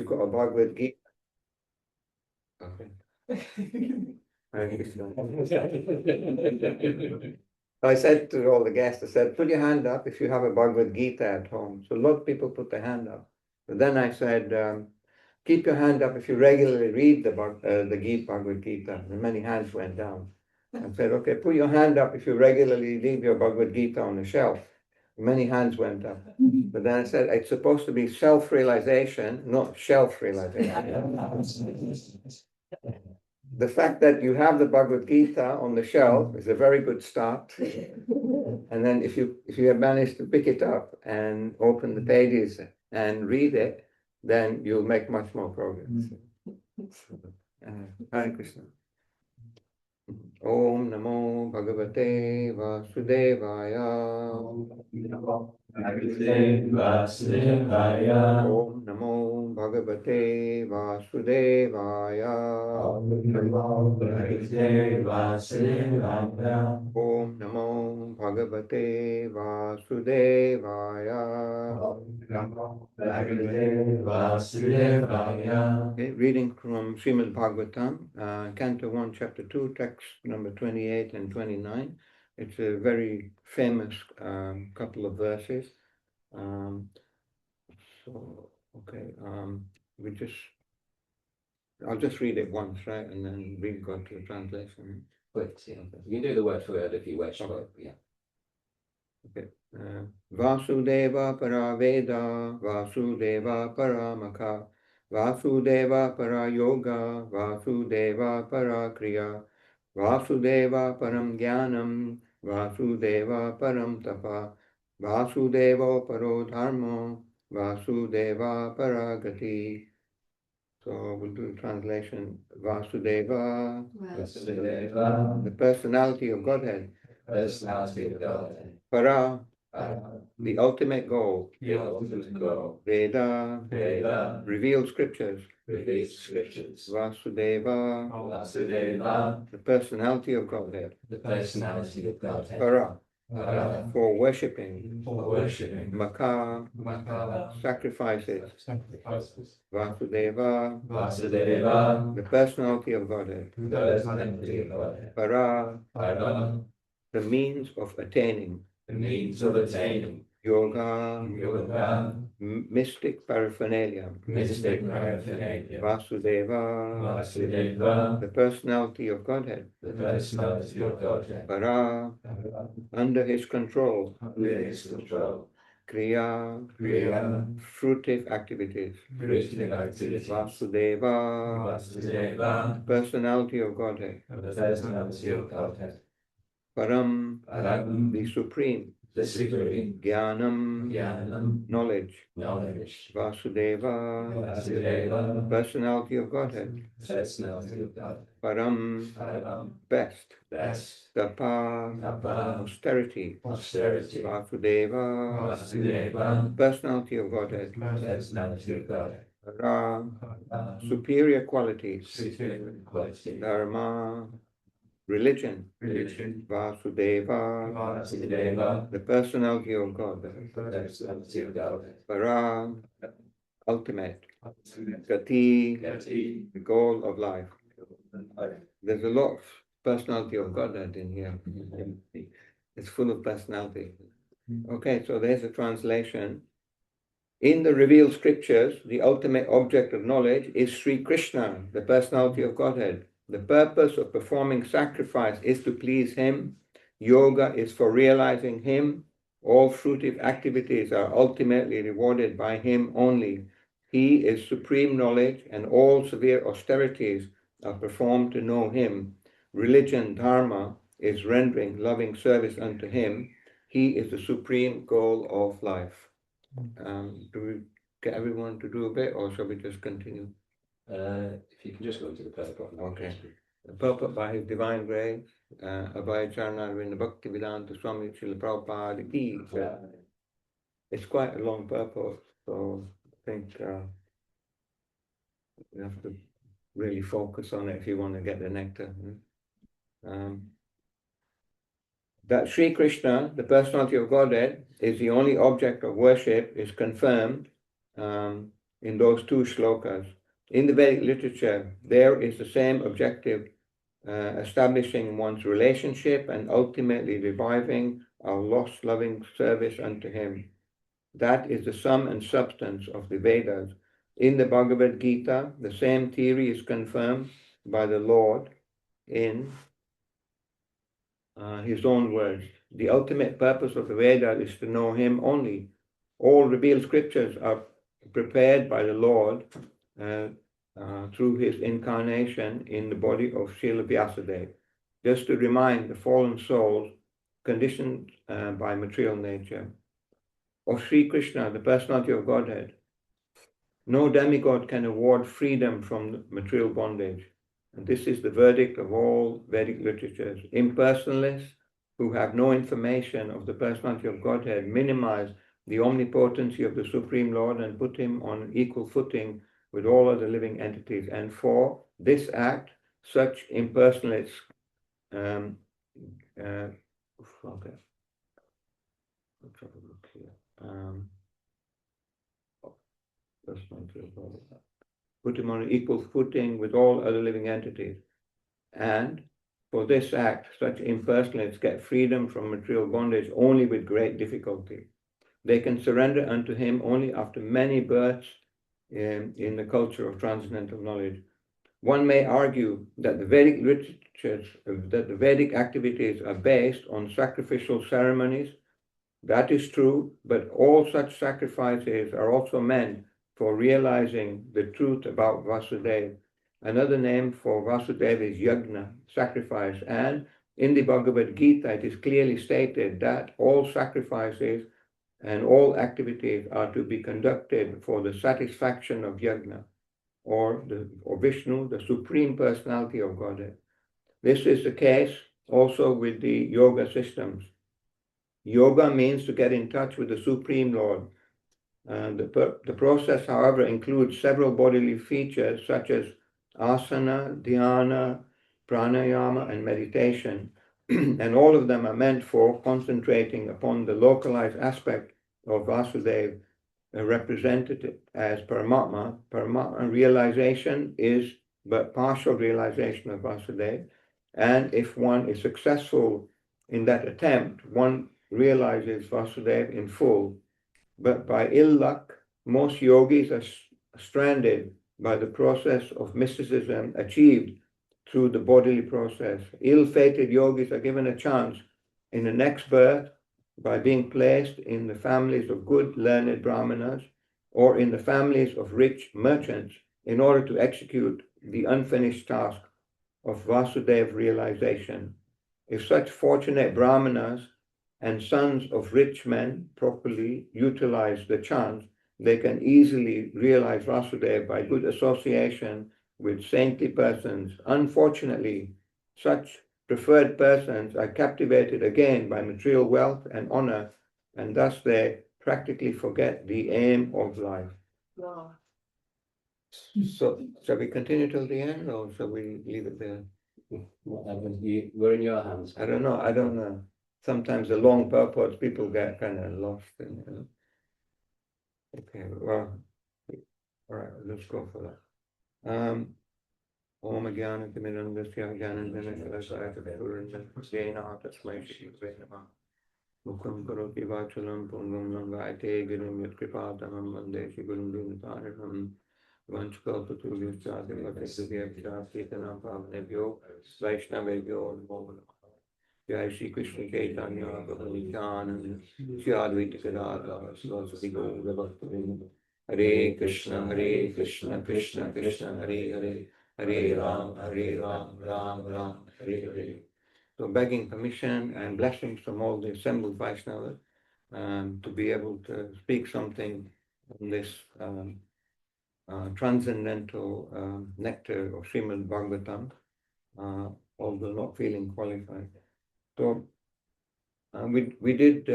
you've got a Bhagavad Gita. Okay. Hare Krishna. I said to all the guests, I said, put your hand up if you have a Bhagavad Gita at home. So a lot of people put their hand up. But then I said, keep your hand up if you regularly read the Bhagavad Gita. And many hands went down. I said, okay, put your hand up if you regularly leave your Bhagavad Gita on the shelf. Many hands went up. But then I said, it's supposed to be self-realization, not shelf-realization. The fact that you have the Bhagavad Gita on the shelf is a very good start. And then if you have managed to pick it up and open the pages and read it, then you'll make much more progress. Hare Krishna. Om Namo Bhagavate Vasudevaya. Om Namo Bhagavate Vasudevaya. Om Namo Bhagavate Vasudevaya. Om Namo Bhagavate Vasudevaya. Om Namo Bhagavate Vasudevaya. Okay, reading from Srimad Bhagavatam, Canto 1, Chapter 2, text number 28 and 29. It's a very famous couple of verses. I'll just read it once, right? And then we go to the translation. Wait, yeah. You can do the word for word if you wish. Okay. But, yeah. Okay. Vasudeva Paraveda, Vasudeva Paramaka, Vasudeva Para Yoga, Vasudeva Para Kriya, Vasudeva Param Jnanam, Vasudeva Param Tapa, Vasudeva Paro Dharma, Vasudeva Paragati. So we'll do the translation. Vasudeva, Vasudeva, the personality of Godhead. personality of God. Para, the ultimate goal. The ultimate goal. Veda, Veda, revealed scriptures. revealed scriptures. Vasudeva, Vasudeva, the personality of Godhead. the personality of Godhead. Para, Para, for worshipping. for worshipping. Maka, Maka, sacrifices. sacrifices. Vasudeva, Vasudeva, the personality of Godhead. the personality of Godhead. Para, Para, the means of attaining. the means of attaining. Yoga, Yoga, mystic paraphernalia. mystic paraphernalia. Vasudeva, Vasudeva, the personality of Godhead. the personality of Godhead. Para, Para, under his control. under his control. Kriya, Kriya, fruitive activities. fruitive activity. Vasudeva, Vasudeva, personality of Godhead. the personality of Godhead. Param, Param, the supreme. the supreme. Jnanam, Jnanam, knowledge. knowledge. Vasudeva, Vasudeva, personality of Godhead. personality of God. Param, Param, best. best. Tapa, Tapa, austerity. austerity. Vasudeva, Vasudeva, personality of Godhead. personality of God. Ra, Param, superior qualities. superior quality. Dharma, religion. Religion. Vasudeva, Vasudeva, the personality of God. personality of God. Para, ultimate. Gati, Gati, the goal of life. There's a lot of personality of Godhead in here. It's full of personality. Okay, so there's a translation. In the revealed scriptures, the ultimate object of knowledge is Sri Krishna, the personality of Godhead. The purpose of performing sacrifice is to please him. Yoga is for realizing him. All fruitive activities are ultimately rewarded by him only. He is supreme knowledge, and all severe austerities are performed to know him. Religion, dharma, is rendering loving service unto him. He is the supreme goal of life. Do we get everyone to do a bit, or shall we just continue? if you can just go into the purport. Okay. The purport by His Divine Grace, Abhay Charanarinda Bhakti Vedanta Swami Srila Prabhupada Ki. It's quite a long purport, so I think you have to really focus on it if you want to get the nectar. That Sri Krishna, the personality of Godhead, is the only object of worship is confirmed in those two shlokas. In the Vedic literature, there is the same objective, establishing one's relationship and ultimately reviving our lost loving service unto him. That is the sum and substance of the Vedas. In the Bhagavad Gita, the same theory is confirmed by the Lord in his own words. The ultimate purpose of the Vedas is to know him only. All revealed scriptures are prepared by the Lord through his incarnation in the body of Srila Vyasadeva, just to remind the fallen souls conditioned by material nature of Sri Krishna, the personality of Godhead. No demigod can award freedom from material bondage. And this is the verdict of all Vedic literatures. Impersonalists who have no information of the personality of Godhead minimize the omnipotency of the Supreme Lord and put him on an equal footing with all other living entities. And for this act, such impersonalists put him on an equal footing with all other living entities. And for this act, such impersonalists get freedom from material bondage only with great difficulty. They can surrender unto him only after many births in the culture of transcendental knowledge. One may argue that the Vedic literatures, that the Vedic activities are based on sacrificial ceremonies. That is true, but all such sacrifices are also meant for realizing the truth about Vasudeva. Another name for Vasudeva is yajna, sacrifice, and in the Bhagavad Gita it is clearly stated that all sacrifices and all activities are to be conducted for the satisfaction of yajna, or Vishnu, the Supreme Personality of Godhead. This is the case also with the yoga systems. Yoga means to get in touch with the Supreme Lord. The process, however, includes several bodily features such as asana, dhyana, pranayama, and meditation, and all of them are meant for concentrating upon the localized aspect of Vasudeva, represented as Paramatma. Paramatma realization is but partial realization of Vasudeva, and if one is successful in that attempt, one realizes Vasudeva in full. But by ill luck, most yogis are stranded by the process of mysticism achieved through the bodily process. Ill-fated yogis are given a chance in the next birth by being placed in the families of good, learned brahmanas or in the families of rich merchants in order to execute the unfinished task of Vasudeva realization. If such fortunate brahmanas and sons of rich men properly utilize the chance, they can easily realize Vasudeva by good association with saintly persons. Unfortunately, such preferred persons are captivated again by material wealth and honor, and thus they practically forget the aim of life. Wow. So, shall we continue till the end, or shall we leave it there? We're in your hands. I don't know. Sometimes the long purports, people get kind of lost in it. Okay, well, all right, let's go for that. Om Jnana Timirandasya Jnanandana Shalasaya Jnana Tasmai Shri Vedama Mukham Karoti Vachalam Pungam Langayate Girim Yat Kripatamam Vande Shri Gurum Dinataranam Vanchkalpatulya Chadivakasya Pitanam Pavnebhyo Vaishnavebhyo Namo Jai Shri Krishna Chaitanya Prabhu Nityananda Shri Advaita Gadadhara Saraswati Gaura Bhaktivinoda Hare Krishna Krishna Krishna Hare Hare Hare Ram Ram Ram Hare Hare. So begging permission and blessings from all the assembled Vaishnavas to be able to speak something on this transcendental nectar of Srimad Bhagavatam, although not feeling qualified. So we did,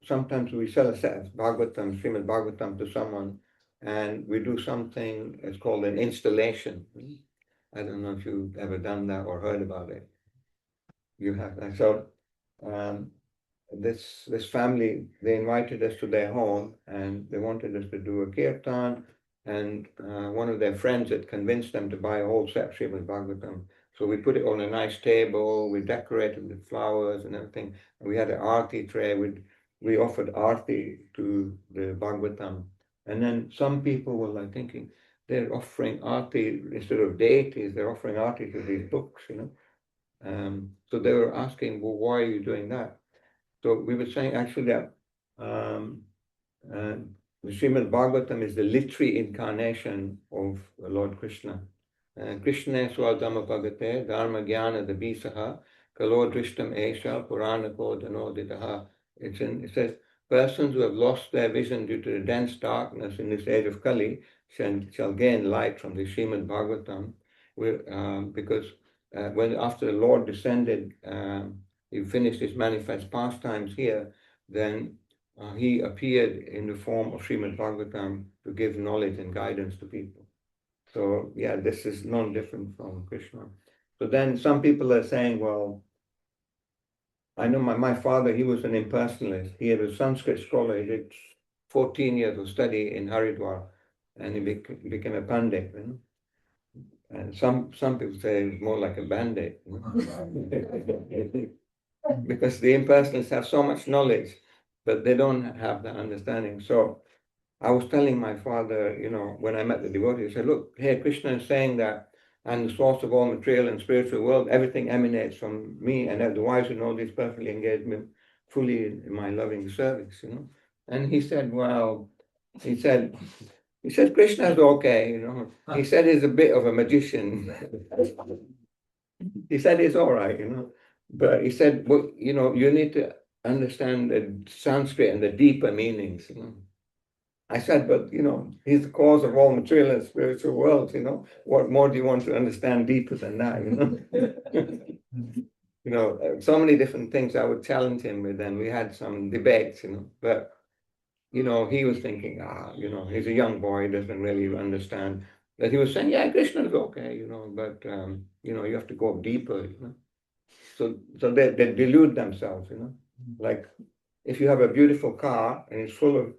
sometimes we sell a set of Bhagavatam, Srimad Bhagavatam to someone, and we do something, it's called an installation. I don't know if you've ever done that or heard about it. You have that. So this family, they invited us to their home and they wanted us to do a kirtan, and one of their friends had convinced them to buy a whole set of Srimad Bhagavatam. So we put it on a nice table, we decorated with flowers and everything, and we had an aarti tray. We offered aarti to the Bhagavatam. And then some people were like thinking, they're offering aarti instead of deities, they're offering aarti to these books, So they were asking, well, why are you doing that? So we were saying actually that the Srimad Bhagavatam is the literary incarnation of Lord Krishna. Krishna swadhamma bhagate dharma jnana dabisaha kalo drishtam esha puranako danoditaha. It says, persons who have lost their vision due to the dense darkness in this age of Kali shall gain light from the Srimad Bhagavatam, because when after the Lord descended, he finished his manifest pastimes here, then he appeared in the form of Srimad Bhagavatam to give knowledge and guidance to people. So yeah, this is non different from Krishna. So then some people are saying, well, I know my father, he was an impersonalist. He was a Sanskrit scholar. He did 14 years of study in Haridwar, and he became a pandit. And some people say it was more like a bandit. Because the impersonalists have so much knowledge, but they don't have the understanding. So I was telling my father, when I met the devotee, I said, look, here Krishna is saying that I'm the source of all material and spiritual world. Everything emanates from me, and the wise who know this perfectly engage me fully in my loving service, And he said, well, he said, Krishna's okay, He said he's a bit of a magician. He said it's all right, But he said, well, you need to understand the Sanskrit and the deeper meanings, I said, but he's the cause of all material and spiritual worlds, What more do you want to understand deeper than that, So many different things I would challenge him with, and we had some debates, But he was thinking, he's a young boy, he doesn't really understand. But he was saying, yeah, Krishna's okay, but you have to go deeper, So they delude themselves, Like if you have a beautiful car and it's full of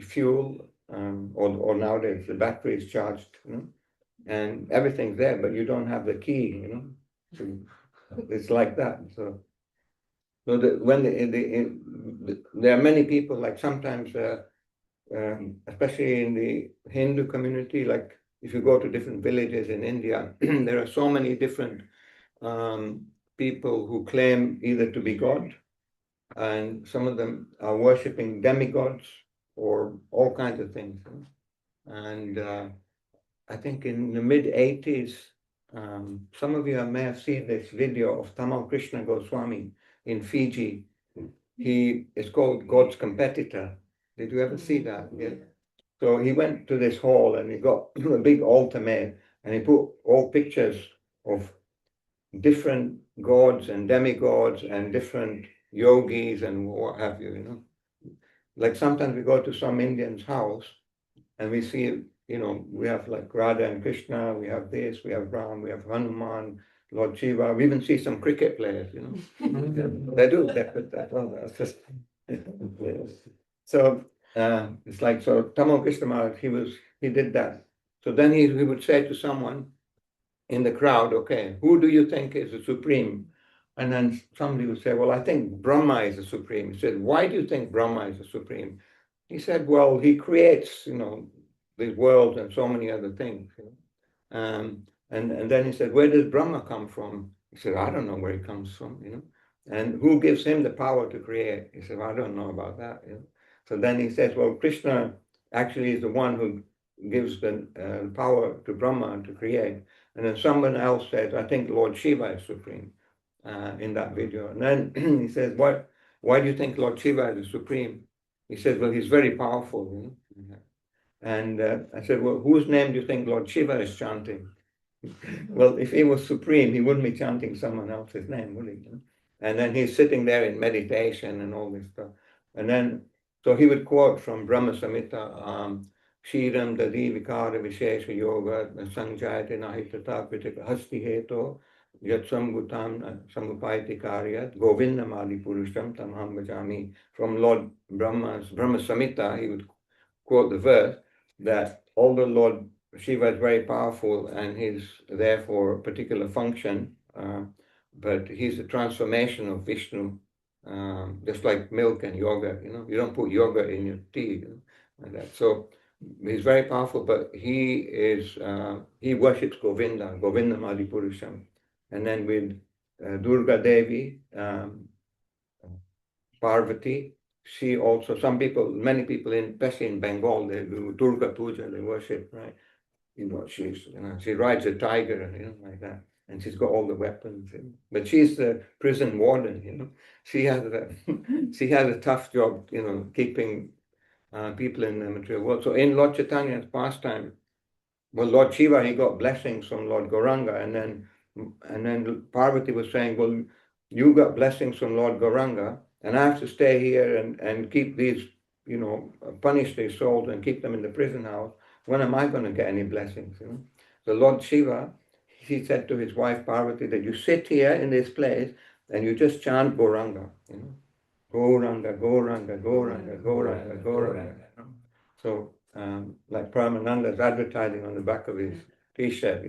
fuel, or nowadays the battery is charged, and everything's there, but you don't have the key, So it's like that. So there are many people, like sometimes, especially in the Hindu community, like if you go to different villages in India, there are so many different people who claim either to be God, and some of them are worshipping demigods or all kinds of things. And I think in the mid-80s, some of you may have seen this video of Tamal Krishna Goswami in Fiji. He is called God's Competitor. Did you ever see that? Yeah. So he went to this hall and he got a big altar made, and he put all pictures of different gods and demigods and different yogis and what have you, Like sometimes we go to some Indian's house and we see, we have like Radha and Krishna, we have this, we have Ram, we have Hanuman, Lord Shiva. We even see some cricket players, They do that. Well, that's just so it's like, so Tamal Krishna Maharaj, he did that. So then he would say to someone in the crowd, okay, who do you think is the supreme? And then somebody would say, well, I think Brahma is the supreme. He said, why do you think Brahma is the supreme? He said, well, he creates, these worlds and so many other things. And then he said, where does Brahma come from? He said, I don't know where he comes from, And who gives him the power to create? He said, I don't know about that. So then he says, well, Krishna actually is the one who gives the power to Brahma to create. And then someone else says, I think Lord Shiva is supreme in that video. And then he says, why do you think Lord Shiva is the supreme? He says, well, he's very powerful. And I said, well, whose name do you think Lord Shiva is chanting? Well, if he was supreme, he wouldn't be chanting someone else's name, would he? And then he's sitting there in meditation and all this stuff. And then, so he would quote from Brahma Samhita, Shiram Dadi Vikara Vishesha Yoga Sanjayate Nahitata Kritika Hasti Heto Yat samgutam samupayati karyat Govindam adi purusham tamham bhajami. From Lord Brahma Samhita, he would quote the verse that although Lord Shiva is very powerful and he's there for a particular function, but he's a transformation of Vishnu, just like milk and yogurt. You don't put yogurt in your tea, like that. So he's very powerful, but he worships Govinda Adi Purusham, and then with Durga Devi, Parvati. She also, many people especially in Bengal, they do Durga Puja, they worship, right? She rides a tiger, like that. And she's got all the weapons, but she's the prison warden, She has she has a tough job, keeping people in the material world. So in Lord Chaitanya's pastime, well, Lord Shiva, he got blessings from Lord Gauranga, and then Parvati was saying, well, you got blessings from Lord Gauranga, and I have to stay here and keep these, punish these souls and keep them in the prison house. When am I going to get any blessings? So Lord Shiva, he said to his wife Parvati that you sit here in this place and you just chant Gauranga, Gauranga, Gauranga, Gauranga, Gauranga, Gauranga. So, like Paramananda's advertising on the back of his T-shirt,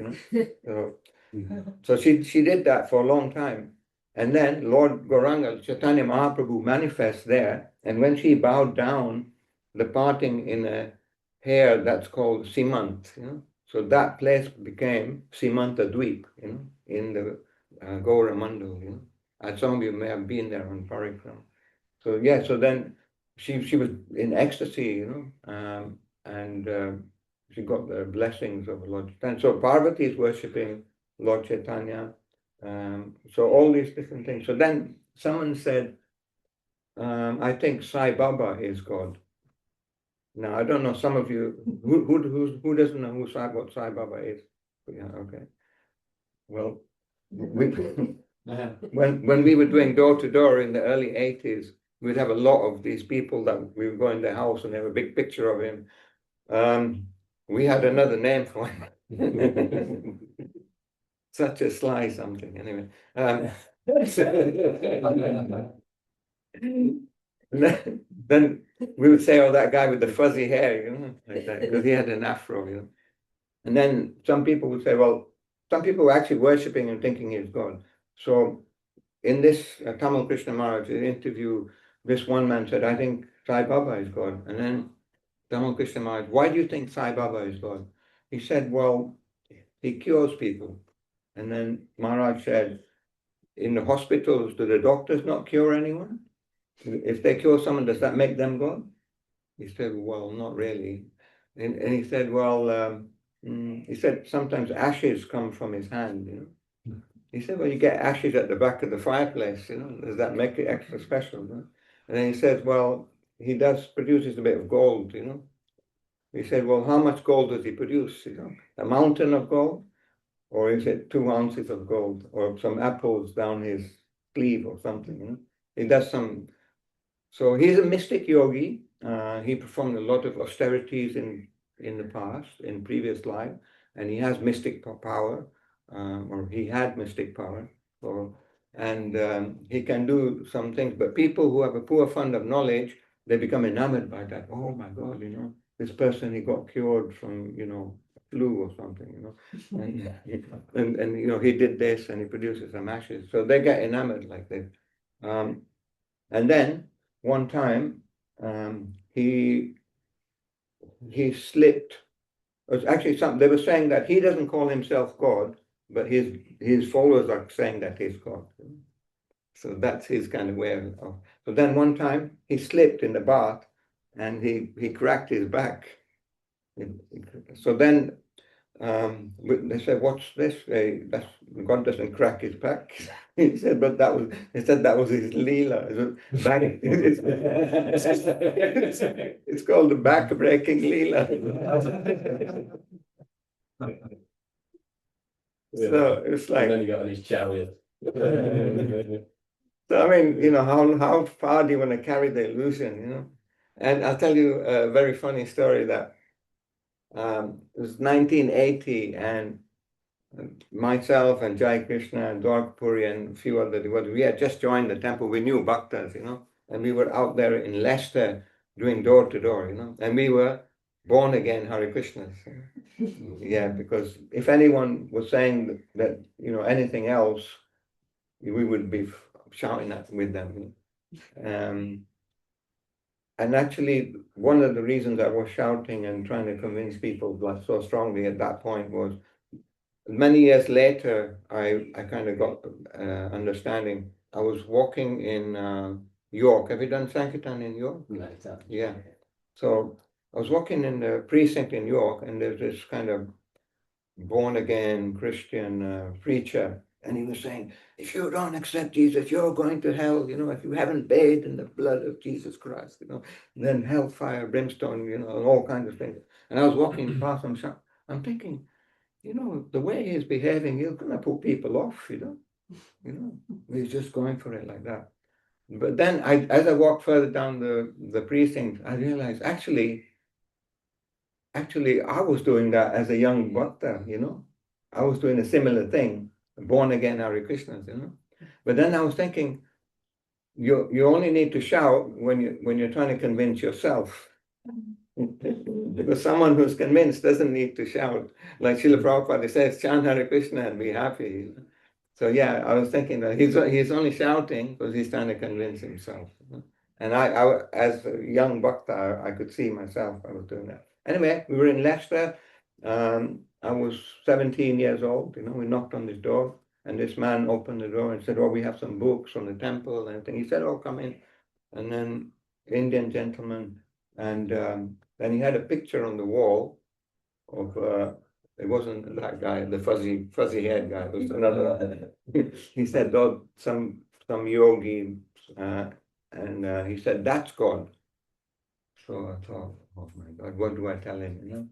So she did that for a long time. And then Lord Gauranga, Chaitanya Mahaprabhu manifests there. And when she bowed down, the parting in a hair that's called Simant, So that place became Simanta Dweep, in the Gaura Mandal, And some of you may have been there on Parikram. So yeah, so then she was in ecstasy, and she got the blessings of Lord Chaitanya. So Parvati is worshipping Lord Chaitanya. So all these different things. So then someone said, I think Sai Baba is God. Now I don't know. Some of you who doesn't know what Sai Baba is? Yeah, okay. Well, when we were doing door to door in the early 80s, we'd have a lot of these people that we would go in their house and have a big picture of him. We had another name for him. Such a sly something, anyway. Then we would say, oh, that guy with the fuzzy hair, like that, because he had an afro, And then some people would say, well, some people were actually worshipping and thinking he's God. So in this Tamil Krishna Maharaj interview, this one man said, I think Sai Baba is God. And then Tamil Krishna Maharaj, why do you think Sai Baba is God? He said, well, he cures people. And then Maharaj said, in the hospitals, do the doctors not cure anyone? If they cure someone, does that make them God? He said, well, not really. And he said, well, he said sometimes ashes come from his hand, He said, well, you get ashes at the back of the fireplace, does that make it extra special? And then he says, well, he produces a bit of gold, He said, well, how much gold does he produce? A mountain of gold? Or is it 2 ounces of gold? Or some apples down his sleeve or something, He does some. So he's a mystic yogi. He performed a lot of austerities in the past, in previous life, and he has mystic power, or he had mystic power, and he can do some things. But people who have a poor fund of knowledge, they become enamored by that. Oh my God, this person, he got cured from, flu or something, and he did this and he produces some ashes. So they get enamored like this. And then one time he slipped. It was actually they were saying that he doesn't call himself God, but his followers are saying that he's God. So that's his kind of way of. So then one time he slipped in the bath and he cracked his back. So then they said, "What's this? God doesn't crack his back." He said, "But that was." He said that was his leela. It's called the back-breaking leela. So it's like. And then he got on his chariot. So I mean, how far do you want to carry the illusion? And I'll tell you a very funny story that. It was 1980, and myself and Jai Krishna and Dwarkapuri and a few other devotees, we had just joined the temple. We knew bhaktas, and we were out there in Leicester doing door to door, and we were born again Hare Krishnas. Yeah, because if anyone was saying that, anything else, we would be shouting at with them. And actually, one of the reasons I was shouting and trying to convince people like so strongly at that point was many years later, I kind of got understanding. I was walking in York. Have you done Sankirtan in York? Yeah. So I was walking in the precinct in York, and there's this kind of born again Christian preacher, and he was saying, if you don't accept Jesus, you're going to hell, if you haven't bathed in the blood of Jesus Christ, then hellfire, brimstone, and all kinds of things. And I was walking past him, I'm thinking, the way he's behaving, he's going to put people off, he's just going for it like that. But then as I walked further down the precinct, I realized actually, I was doing that as a young bhakta, I was doing a similar thing, born again Hare Krishnas, But then I was thinking, you only need to shout when you're trying to convince yourself. Because someone who's convinced doesn't need to shout. Like Srila Prabhupada says, chant Hare Krishna and be happy. So yeah, I was thinking that he's only shouting because he's trying to convince himself. And I as a young bhakta, I could see myself, I was doing that. Anyway, we were in Leicester. I was 17 years old, we knocked on this door, and this man opened the door and said, oh, we have some books from the temple and everything. He said, oh, come in. And then Indian gentleman, and then he had a picture on the wall of, it wasn't that guy, the fuzzy haired guy, it was another. He said, oh, some yogi, and he said, that's God. So I thought, oh my God, what do I tell him?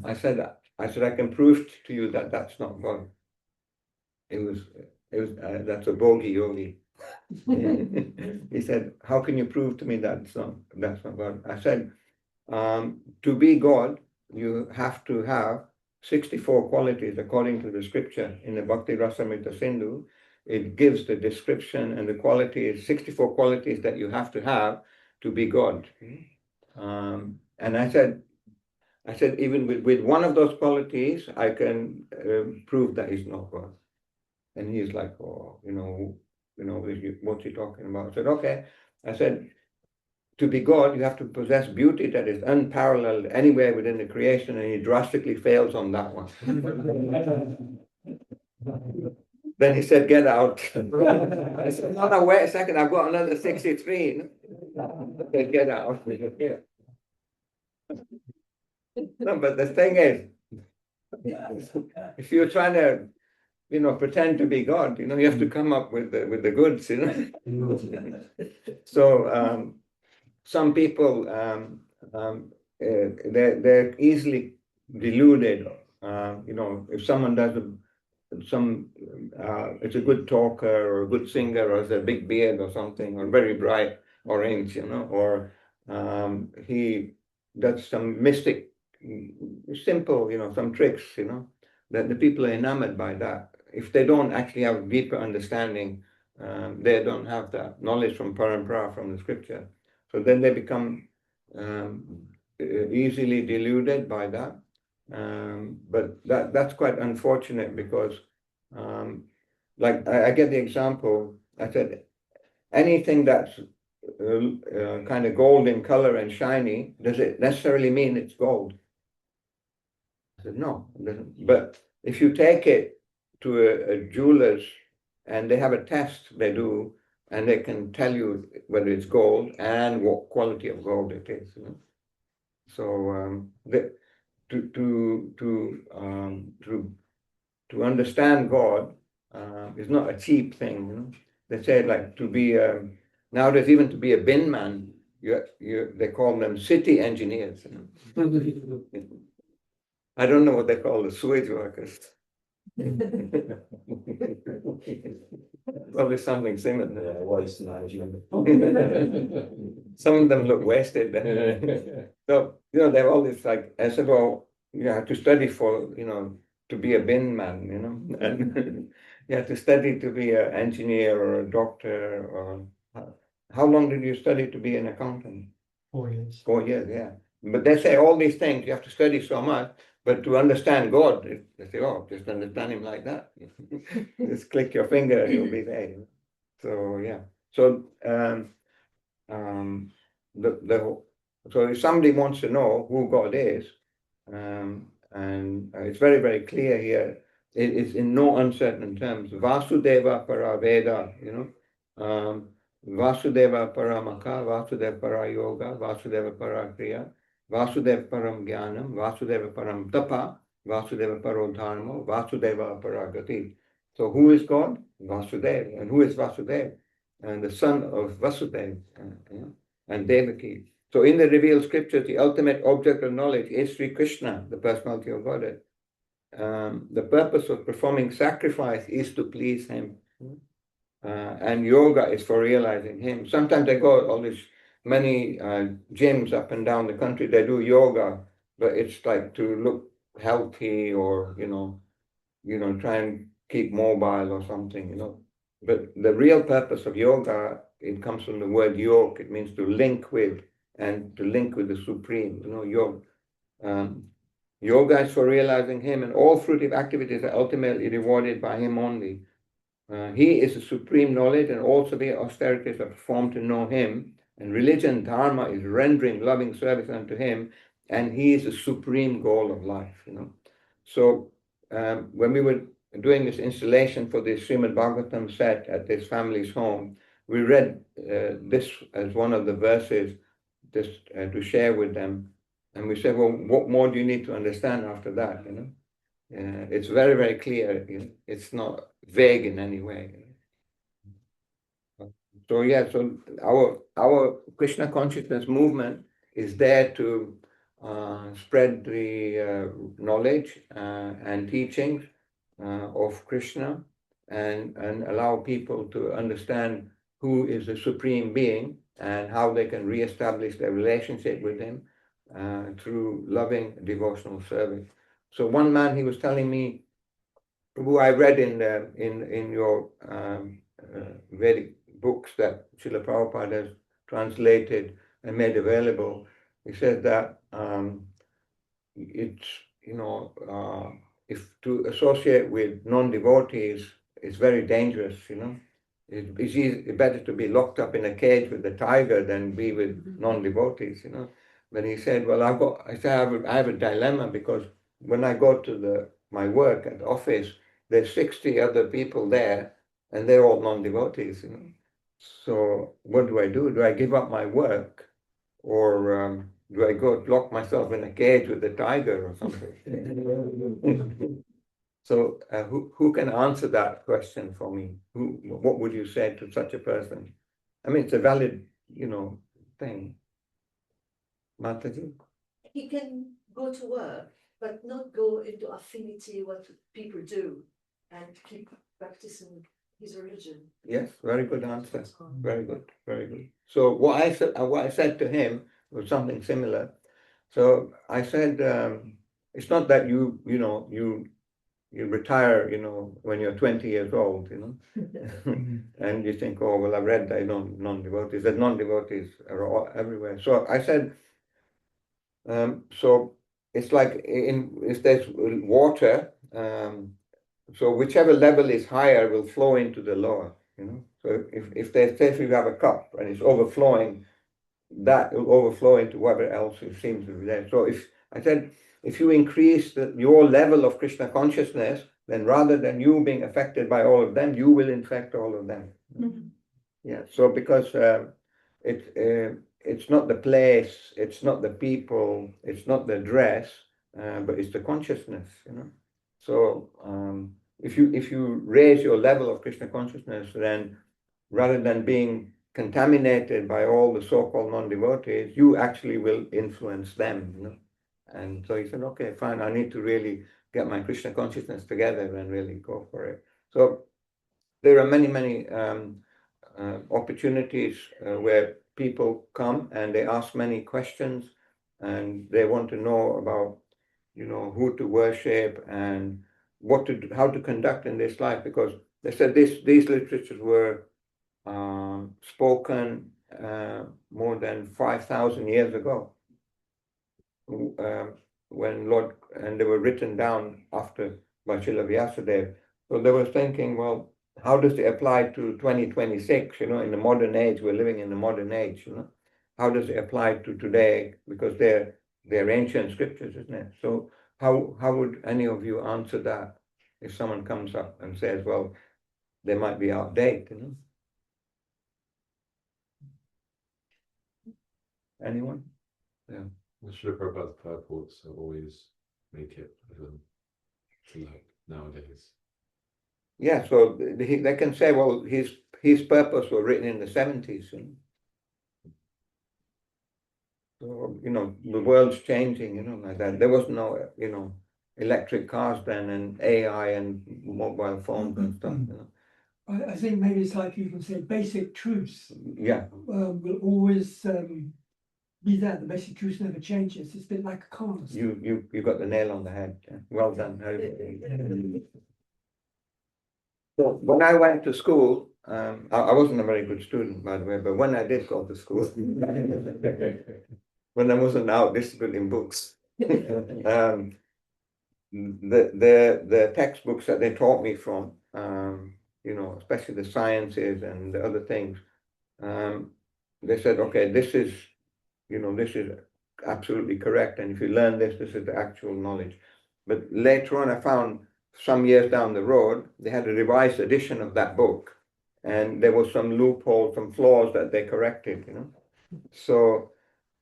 I said, I can prove to you that that's not God. It was that's a bogey yogi. He said, how can you prove to me that's not God? I said, to be God, you have to have 64 qualities according to the scripture in the Bhakti Rasamrita Sindhu. It gives the description and the qualities, 64 qualities that you have to have to be God. And I said, even with one of those qualities, I can prove that he's not God. And he's like, oh, what's he talking about? I said, okay. I said, to be God, you have to possess beauty that is unparalleled anywhere within the creation, and he drastically fails on that one. Then he said, get out. I said, no, wait a second, I've got another 63. I said, get out. No, but the thing is, if you're trying to, pretend to be God, you have to come up with the goods, So some people, they're easily deluded. If someone does it's a good talker or a good singer or has a big beard or something or very bright orange, or he does some mystic, simple, some tricks, that the people are enamored by that. If they don't actually have deeper understanding, they don't have that knowledge from parampara, from the scripture. So then they become easily deluded by that. But that's quite unfortunate because, like I get the example, I said, anything that's kind of gold in color and shiny, does it necessarily mean it's gold? I said, no, it doesn't. But if you take it to a jeweler's and they have a test they do, and they can tell you whether it's gold and what quality of gold it is. So to understand God is not a cheap thing. They say like to be nowadays even to be a bin man, they call them city engineers. I don't know what they call the sewage workers. Probably something similar. Yeah, waste management. Some of them look wasted. So, they have all this like, I said, well, you have to study for, to be a bin man, and you have to study to be an engineer or a doctor, or how long did you study to be an accountant? 4 years. 4 years, yeah. But they say all these things, you have to study so much, but to understand God, they say, oh, just understand him like that. Just click your finger, he'll be there. So, yeah. So, so if somebody wants to know who God is, and it's very, very clear here, it is in no uncertain terms. Vasudeva para Veda, Vasudeva para Maka, Vasudeva para Yoga, Vasudeva para Kriya, Vasudeva param Jnanam, Vasudeva param Tapa, Vasudeva paro Dharma, Vasudeva para Gati. So who is God? Vasudeva. And who is Vasudeva? And the son of Vasudeva and Devaki. So in the revealed scriptures, the ultimate object of knowledge is Sri Krishna, the personality of Godhead. The purpose of performing sacrifice is to please him. And yoga is for realizing him. Sometimes they go all these many gyms up and down the country, they do yoga, but it's like to look healthy or, try and keep mobile or something, But the real purpose of yoga, it comes from the word yog. It means to link with, and to link with the Supreme, yoga. Yoga is for realizing him, and all fruitive activities are ultimately rewarded by him only. He is the supreme knowledge, and all severe austerities are performed to know him. And religion, dharma, is rendering loving service unto him, and he is the supreme goal of life. So when we were doing this installation for the Srimad Bhagavatam set at this family's home, we read this as one of the verses just to share with them. And we said, well, what more do you need to understand after that? It's very, very clear. It's not vague in any way. So yeah, so our Krishna consciousness movement is there to spread the knowledge and teachings of Krishna, and allow people to understand who is the supreme being and how they can reestablish their relationship with him through loving devotional service. So one man, he was telling me, who I read in your Vedic books that Srila Prabhupada has translated and made available, he said that it's, if to associate with non-devotees is very dangerous, It's better to be locked up in a cage with a tiger than be with non-devotees, But he said, well, I have a dilemma, because when I go to my work at the office, there's 60 other people there, and they're all non-devotees, So what do? Do I give up my work, or do I go lock myself in a cage with a tiger or something? So who can answer that question for me? What would you say to such a person? I mean, it's a valid, thing. Mataji? He can go to work, but not go into affinity what people do, and keep practicing his religion. Yes, very good answer. Very good, very good. So what I said to him was something similar. So I said, it's not that you retire, when you're 20 years old, and you think, oh, well, I've read that non-devotees, that non-devotees are all everywhere. So I said, so it's like if there's water, so whichever level is higher will flow into the lower, So if say if you have a cup and it's overflowing, that will overflow into whatever else it seems to be there. So if you increase your level of Krishna consciousness, then rather than you being affected by all of them, you will infect all of them. Mm-hmm. Yeah. So because it's not the place, it's not the people, it's not the dress, but it's the consciousness. So if you raise your level of Krishna consciousness, then rather than being contaminated by all the so-called non-devotees, you actually will influence them. And so he said, okay, fine, I need to really get my Krishna consciousness together and really go for it. So there are many, many opportunities where people come and they ask many questions, and they want to know about, who to worship and what to how to conduct in this life, because they said these literatures were spoken more than 5,000 years ago, when Lord, and they were written down after by Srila Vyasadeva. So they were thinking, well, how does it apply to 2026? In the modern age, we're living in the modern age. How does it apply to today? Because they're ancient scriptures, isn't it? So how would any of you answer that if someone comes up and says, well, they might be outdated? Anyone? Yeah. Srila Prabhupada's purports always make it like nowadays. Yeah, so they can say, well, his purpose was written in the 70s. So, the world's changing, like that. There was no, electric cars then, and AI and mobile phones and stuff. I think maybe it's like you can say basic truths Yeah, will always be there. The basic truth never changes. It's a bit like cars. you got the nail on the head. Yeah. Well done. So when I went to school, I wasn't a very good student, by the way, but when I did go to school, when I wasn't out distributing books, the textbooks that they taught me from, especially the sciences and the other things, they said, okay, this is absolutely correct, and if you learn this is the actual knowledge. But later on, I found some years down the road, they had a revised edition of that book, and there was some loopholes, some flaws that they corrected. So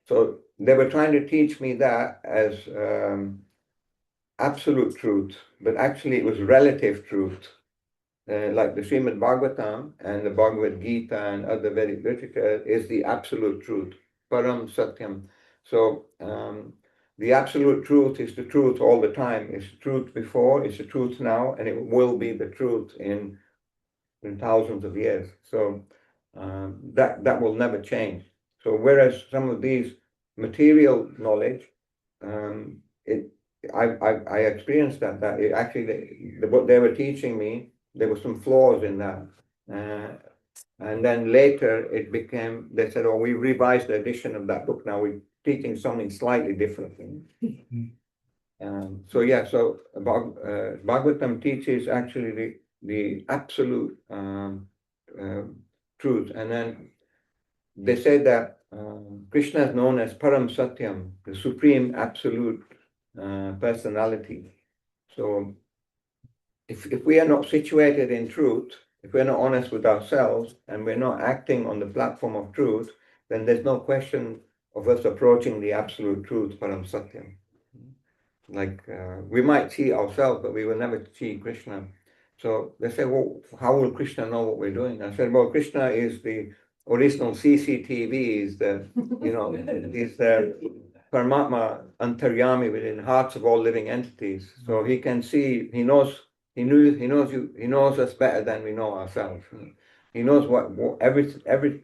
they were trying to teach me that as absolute truth, but actually it was relative truth. Like the Srimad Bhagavatam and the Bhagavad Gita and other Vedic literature is the absolute truth, Param Satyam. So the absolute truth is the truth all the time. It's the truth before, it's the truth now, and it will be the truth in thousands of years. So that will never change. So whereas some of these material knowledge, I experienced that it actually what they were teaching me, there were some flaws in that. And then later it became, they said, oh, we revised the edition of that book. Now we're teaching something slightly different. So Bhagavatam teaches actually the absolute truth. And then they say that Krishna is known as Param Satyam, the supreme absolute personality. So if we are not situated in truth, if we're not honest with ourselves, and we're not acting on the platform of truth, then there's no question of us approaching the absolute truth, Param Satyam. Like we might see ourselves, but we will never see Krishna. So they say, well, how will Krishna know what we're doing? I said, well, Krishna is the original CCTV, is the, is the Paramatma Antaryami within the hearts of all living entities. So he can see, he knows us better than we know ourselves. He knows what every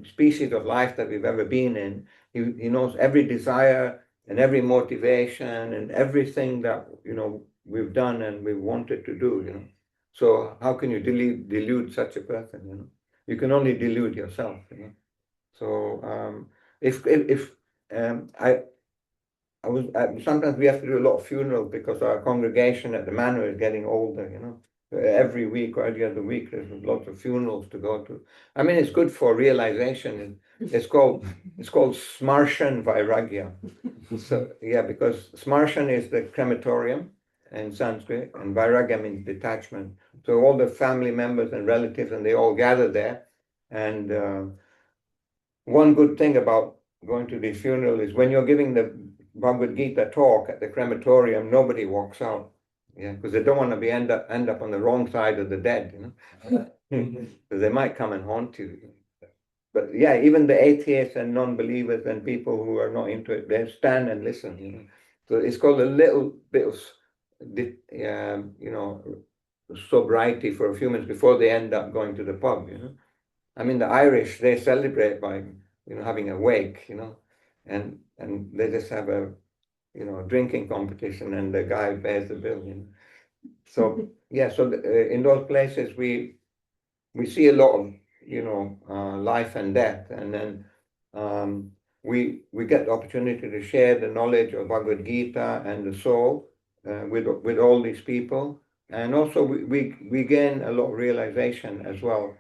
species of life that we've ever been in. He knows every desire and every motivation and everything that we've done and we wanted to do. So how can you delude such a person? You can only delude yourself. So if I was sometimes we have to do a lot of funerals because our congregation at the manor is getting older. Every week or every other week there's lots of funerals to go to. I mean, it's good for realization. It's called Smarshan Vairagya. So yeah, because Smarshan is the crematorium in Sanskrit, and Vairagya means detachment. So all the family members and relatives, and they all gather there. And one good thing about going to the funeral is when you're giving the Bhagavad Gita talk at the crematorium, nobody walks out. Yeah, because they don't want to be end up on the wrong side of the dead, because they might come and haunt you. But yeah, even the atheists and non-believers and people who are not into it, they stand and listen. So it's called a little bit of, sobriety for humans before they end up going to the pub. I mean, the Irish, they celebrate by having a wake, and they just have a drinking competition, and the guy bears the bill. So yeah, so in those places we see a lot of life and death, and then we get the opportunity to share the knowledge of Bhagavad Gita and the soul with all these people, and also we gain a lot of realization as well.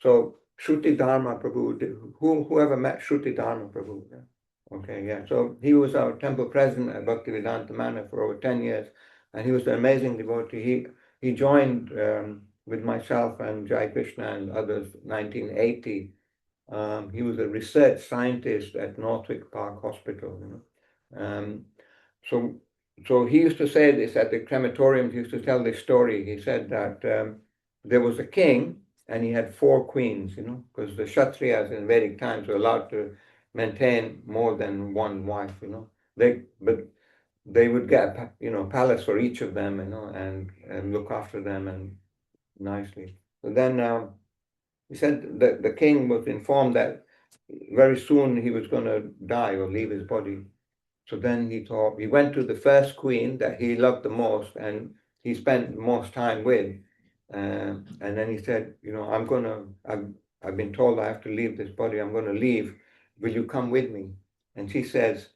So Shruti Dharma Prabhu, whoever met Shruti Dharma Prabhu? Yeah. Okay, yeah. So he was our temple president at Bhaktivedanta Manor for over 10 years, and he was an amazing devotee. He joined with myself and Jai Krishna and others 1980. He was a research scientist at Northwick Park Hospital. So so he used to say this at the crematorium. He used to tell this story. He said that there was a king and he had 4 queens, because the Kshatriyas in Vedic times were allowed to maintain more than one wife, but they would get a palace for each of them, and look after them and nicely. So then he said that the king was informed that very soon he was going to die or leave his body. So then he went to the first queen that he loved the most and he spent most time with. And then he said, I've been told I have to leave this body. I'm going to leave. Will you come with me? And she said,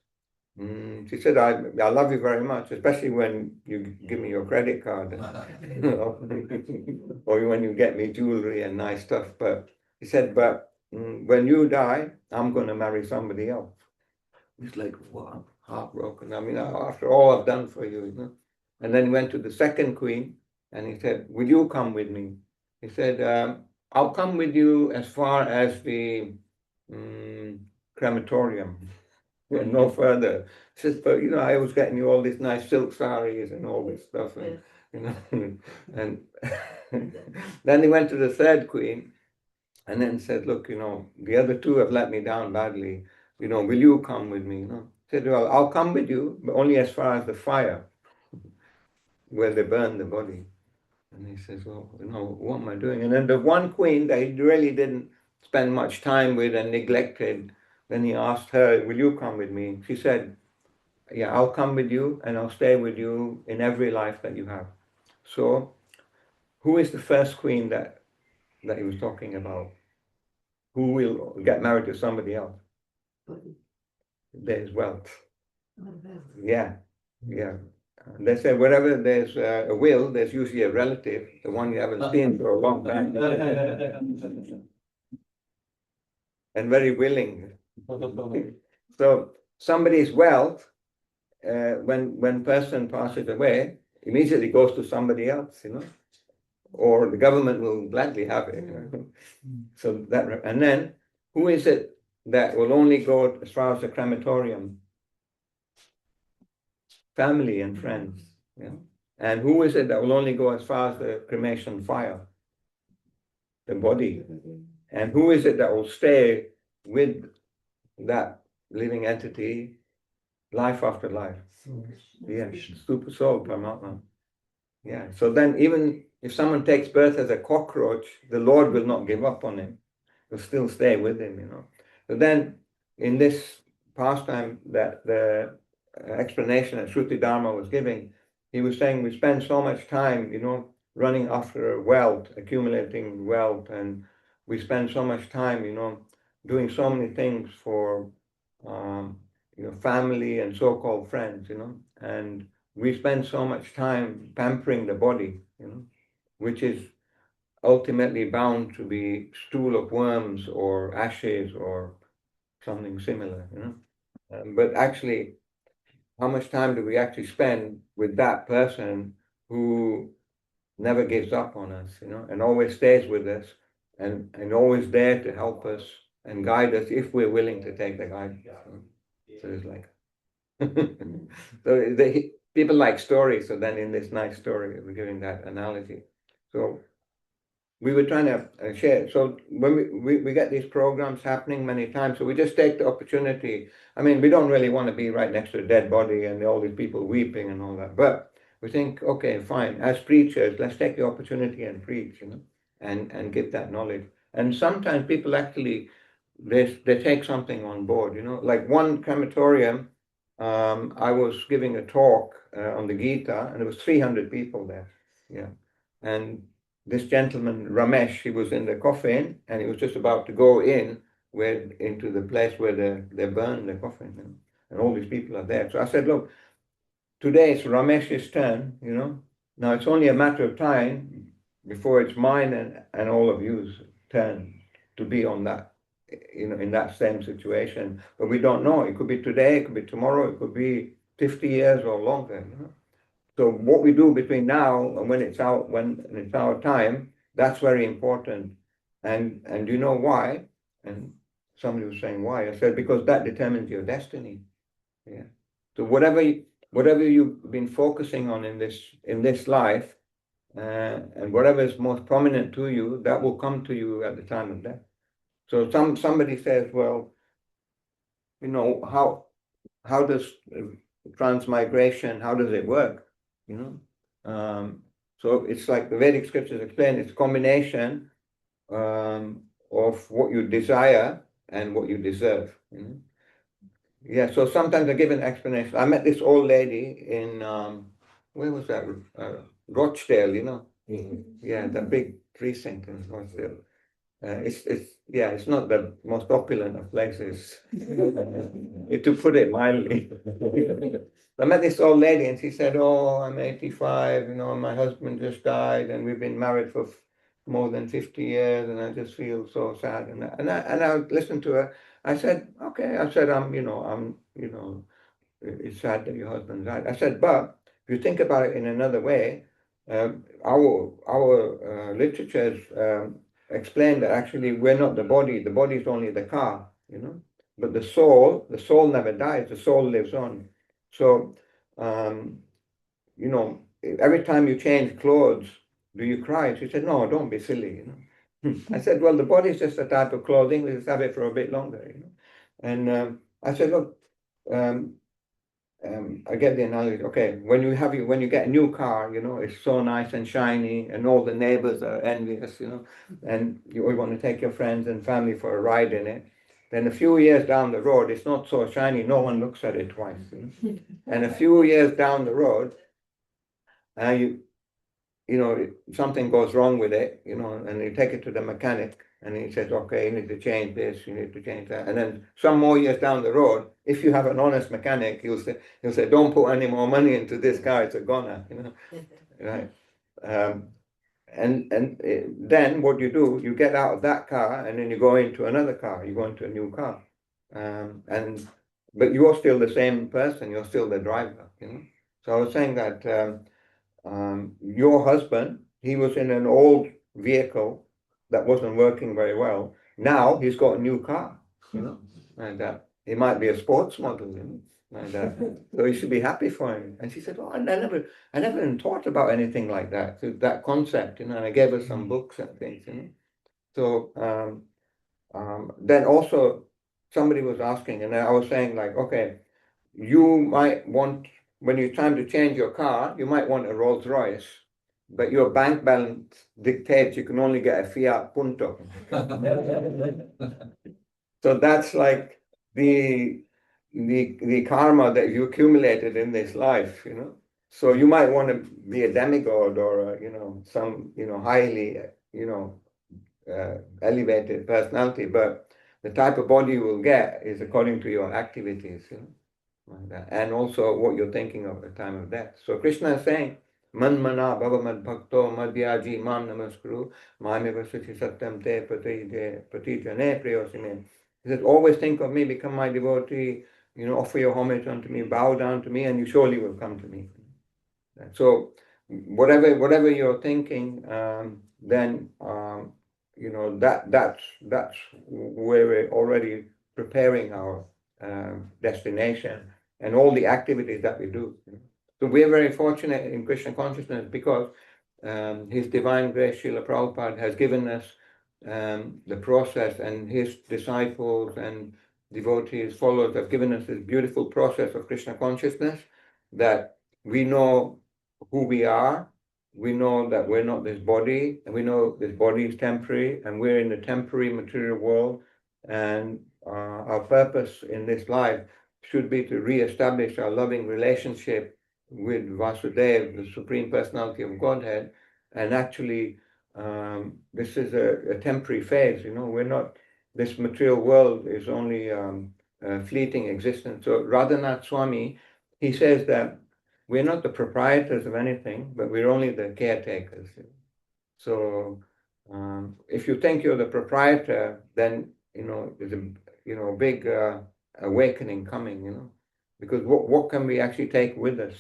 I love you very much, especially when you give me your credit card, or when you get me jewelry and nice stuff. But he said, but when you die, I'm going to marry somebody else. He's like, wow, heartbroken. I mean, after all I've done for you, And then he went to the second queen and he said, will you come with me? He said, I'll come with you as far as the crematorium, no further. He says, but I was getting you all these nice silk saris and all this stuff. And, and then he went to the third queen and then said, look, the other 2 have let me down badly. Will you come with me? He said, well, I'll come with you, but only as far as the fire where they burn the body. And he says, well, what am I doing? And then the one queen that he really didn't spend much time with and neglected, then he asked her, will you come with me? She said, yeah, I'll come with you and I'll stay with you in every life that you have. So who is the first queen that he was talking about? Who will get married to somebody else? There's wealth. Yeah, yeah. They say wherever there's a will, there's usually a relative, the one you haven't seen for a long time, and very willing. So somebody's wealth, when person passes away, immediately goes to somebody else, or the government will gladly have it. So that, and then who is it that will only go as far as the crematorium? Family and friends. Yeah. And who is it that will only go as far as the cremation fire? The body. And who is it that will stay with that living entity life after life? Yeah, super soul, Paramatma. Yeah. So then even if someone takes birth as a cockroach, the Lord will not give up on him. He'll still stay with him, So then in this pastime that the explanation that Shruti Dharma was giving, he was saying we spend so much time, running after wealth, accumulating wealth, and we spend so much time, doing so many things for, family and so-called friends, and we spend so much time pampering the body, which is ultimately bound to be stool of worms or ashes or something similar, but actually, how much time do we actually spend with that person who never gives up on us, and always stays with us and always there to help us and guide us if we're willing to take the guidance. So it's like, so people like stories. So then in this nice story, we're giving that analogy. So we were trying to share. So when we get these programs happening many times, so we just take the opportunity. I mean, we don't really want to be right next to a dead body and all these people weeping and all that. But we think, okay, fine. As preachers, let's take the opportunity and preach, and give that knowledge. And sometimes people actually they take something on board, Like one crematorium, I was giving a talk on the Gita, and there was 300 people there. Yeah, and this gentleman Ramesh, he was in the coffin, and he was just about to go into the place where they burned the coffin, and all these people are there. So I said, look, today it's Ramesh's turn, Now it's only a matter of time before it's mine and all of you's turn to be on that, in that same situation. But we don't know. It could be today, it could be tomorrow, it could be 50 years or longer. So what we do between now and when it's our time, that's very important. And you know why? And somebody was saying why. I said because that determines your destiny. Yeah. So whatever you've been focusing on in this life, and whatever is most prominent to you, that will come to you at the time of death. So somebody says, well, how does transmigration, how does it work? So it's like the Vedic scriptures explain, it's a combination of what you desire and what you deserve. Yeah, so sometimes I give an explanation. I met this old lady in where was that? Rochdale, Yeah, the big precinct in Rochdale. It's not the most opulent of places, to put it mildly. I met this old lady, and she said, "Oh, I'm 85. My husband just died, and we've been married for more than 50 years, and I just feel so sad." And I listened to her. I said, "Okay." I said, it's sad that your husband died." I said, "But if you think about it in another way, our literatures explain that actually we're not the body. The body is only the car, But the soul never dies. The soul lives on. So, every time you change clothes, do you cry?" She said, "No, don't be silly." I said, "Well, the body is just a type of clothing. We just have it for a bit longer." And I said, "Look, I get the analogy. Okay, when you get a new car, it's so nice and shiny, and all the neighbors are envious, and you want to take your friends and family for a ride in it. Then a few years down the road, it's not so shiny. No one looks at it twice. And a few years down the road, something goes wrong with it, and you take it to the mechanic, and he says, "Okay, you need to change this, you need to change that." And then some more years down the road, if you have an honest mechanic, he'll say, "Don't put any more money into this car; it's a goner," right? Then what you do, you get out of that car, and then you go into another car. You go into a new car, but you're still the same person. You're still the driver. So I was saying that. Your husband, he was in an old vehicle that wasn't working very well. Now he's got a new car, and it might be a sports model, and so you should be happy for him. And she said, "Oh, I never even thought about anything like that, so that concept, And I gave her some books and things, So then also somebody was asking, and I was saying like, okay, you might want, when it's time to change your car, you might want a Rolls Royce, but your bank balance dictates you can only get a Fiat Punto. So that's like the karma that you accumulated in this life, So you might want to be a demigod or some highly elevated personality, but the type of body you will get is according to your activities, like that. And also what you're thinking of at the time of death. So Krishna is saying, "Man mana bhava mad bhakto madhyaji mam namaskuru mameva suchi satyam te pratijane priyosime." He says, "Always think of me, become my devotee, offer your homage unto me, bow down to me, and you surely will come to me." So whatever you're thinking, then that's where we're already preparing our destination and all the activities that we do. So we're very fortunate in Krishna consciousness because His Divine Grace Srila Prabhupada has given us the process, and his disciples and devotees, followers have given us this beautiful process of Krishna consciousness, that we know who we are, we know that we're not this body, and we know this body is temporary, and we're in the temporary material world, and our purpose in this life should be to re-establish our loving relationship with Vasudeva, the Supreme Personality of Godhead, and actually this is a temporary phase, we're not, this material world is only a fleeting existence. So Radhanath Swami, he says that we're not the proprietors of anything, but we're only the caretakers. So if you think you're the proprietor, then there's a big awakening coming. Because what can we actually take with us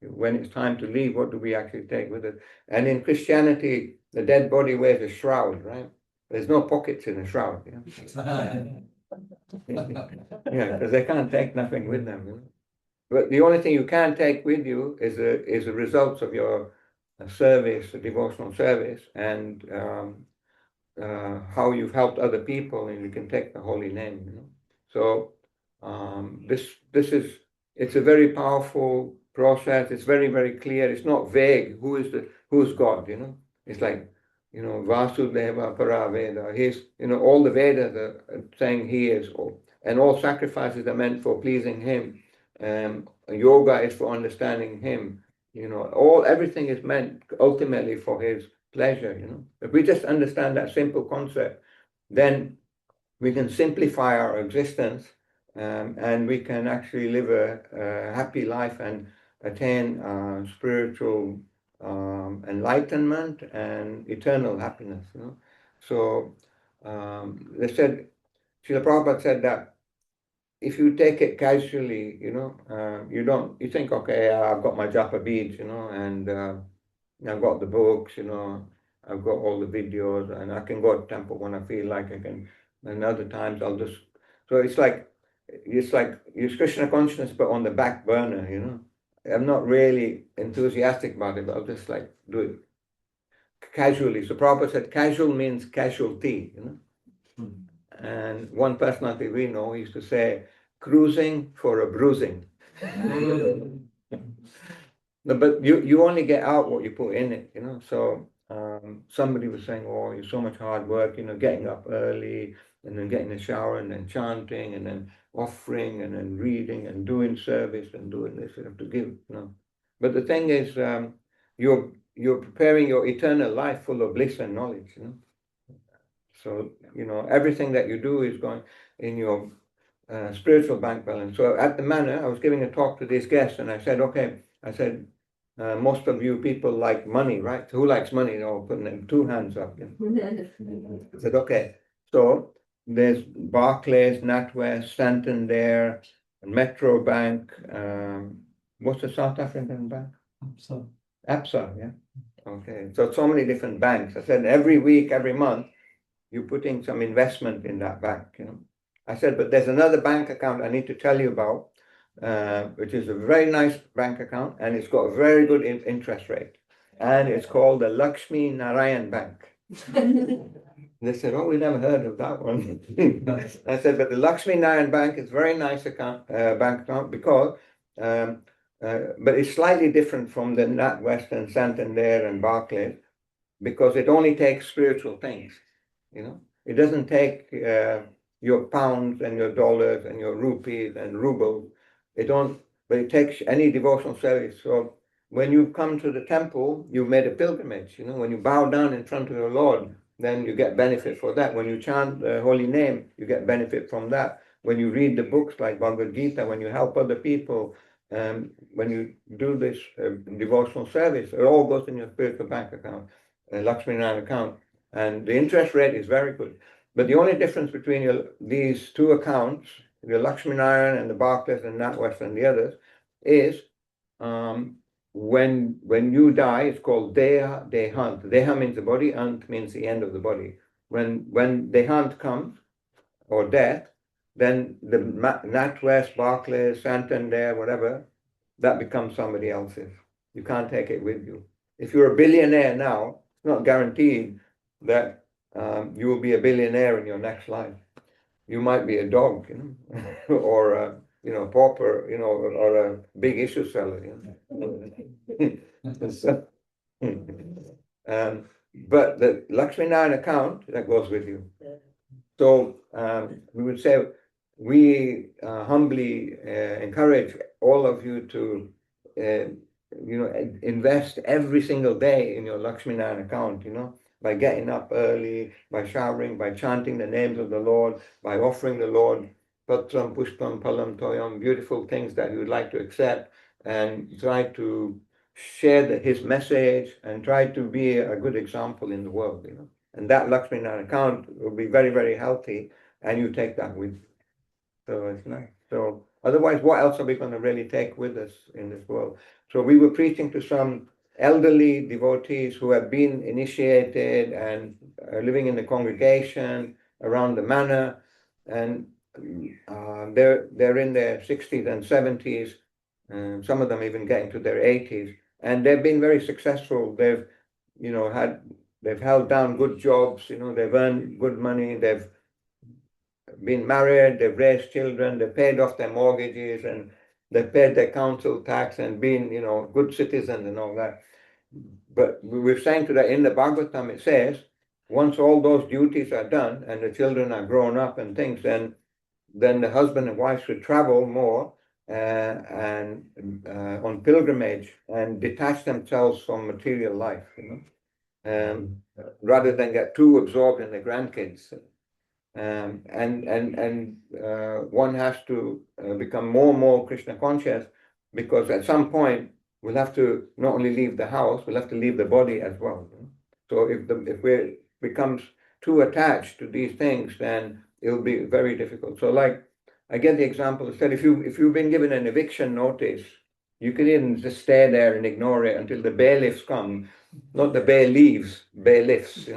when it's time to leave? What do we actually take with us? And in Christianity, the dead body wears a shroud, right? There's no pockets in a shroud. Yeah, because they can't take nothing with them. But the only thing you can take with you is the results of your service, devotional service, and how you've helped other people, and you can take the holy name. So it's a very powerful process. It's very, very clear. It's not vague. Who's God? It's like Vasudeva Paraveda. He's all the Vedas are saying he is, and all sacrifices are meant for pleasing him. Yoga is for understanding him. Everything is meant ultimately for his pleasure. If we just understand that simple concept, then we can simplify our existence, and we can actually live a happy life and attain spiritual enlightenment and eternal happiness. So they said, Srila Prabhupada said that if you take it casually, you think, okay, I've got my japa beads, and I've got the books, I've got all the videos, and I can go to temple when I feel like I can, and other times I'll just, so it's like use Krishna consciousness, but on the back burner, I'm not really enthusiastic about it, but I'll just do it casually. So Prabhupada said casual means casualty, And one personality we know used to say, cruising for a bruising. No, but you only get out what you put in it, So somebody was saying, oh, you're so much hard work, getting up early and then getting a shower and then chanting and then offering and then reading and doing service and doing this, you have to give, But the thing is, you're preparing your eternal life full of bliss and knowledge, So, everything that you do is going in your spiritual bank balance. So at the manor, I was giving a talk to these guests, and I said, most of you people like money, right? Who likes money? Putting them 2 hands up. I said, okay. So there's Barclays, NatWest, Santander, Metro Bank. What's the South African bank? ABSA, yeah. Okay. So many different banks. I said every week, every month, you're putting some investment in that bank, I said, but there's another bank account I need to tell you about, which is a very nice bank account, and it's got a very good interest rate. And it's called the Lakshmi Narayan Bank. They said, oh, we never heard of that one. I said, but the Lakshmi Narayan Bank is a very nice bank account because, but it's slightly different from the NatWest and Santander and Barclays, because it only takes spiritual things. It doesn't take your pounds and your dollars and your rupees and rubles. But it takes any devotional service. So when you come to the temple, you've made a pilgrimage. When you bow down in front of the Lord, then you get benefit for that. When you chant the holy name, you get benefit from that. When you read the books like Bhagavad Gita, when you help other people, when you do this devotional service, it all goes in your spiritual bank account, Lakshmi Narayan account. And the interest rate is very good. But the only difference between these 2 accounts, the Lakshmi Narayan and the Barclays and NatWest and the others, is when you die, it's called Deha, Dehant. Deha means the body, Ant means the end of the body. When Dehant comes, or death, then the NatWest, Barclays, Santander, whatever, that becomes somebody else's. You can't take it with you. If you're a billionaire now, it's not guaranteed that you will be a billionaire in your next life. You might be a dog, or a pauper, or a big issue seller. So, but the Lakshmi Narayan account, that goes with you. So we would say we humbly encourage all of you to, invest every single day in your Lakshmi Narayana account, by getting up early, by showering, by chanting the names of the Lord, by offering the Lord Patram, Pushpam, Palam, Toyam, beautiful things that you would like to accept, and try to share his message and try to be a good example in the world, And that Lakshmi Narayana account will be very, very healthy, and you take that with you. So it's nice. So otherwise, what else are we going to really take with us in this world? So we were preaching to some elderly devotees who have been initiated and are living in the congregation around the manor, and they're in their 60s and 70s, and some of them even getting to their 80s, and they've been very successful. They've held down good jobs. They've earned good money. They've been married, they've raised children, they've paid off their mortgages, and they've paid their council tax and been, good citizens and all that. But we're saying to that in the Bhagavatam, it says, once all those duties are done and the children are grown up and things, then the husband and wife should travel more and on pilgrimage and detach themselves from material life, rather than get too absorbed in the grandkids. And one has to become more and more Krishna conscious, because at some point we'll have to not only leave the house, we'll have to leave the body as well. So if we becomes too attached to these things, then it'll be very difficult. So like I get the example that if you've been given an eviction notice, you can even just stay there and ignore it until the bailiffs come, not the bailiffs, bailiffs,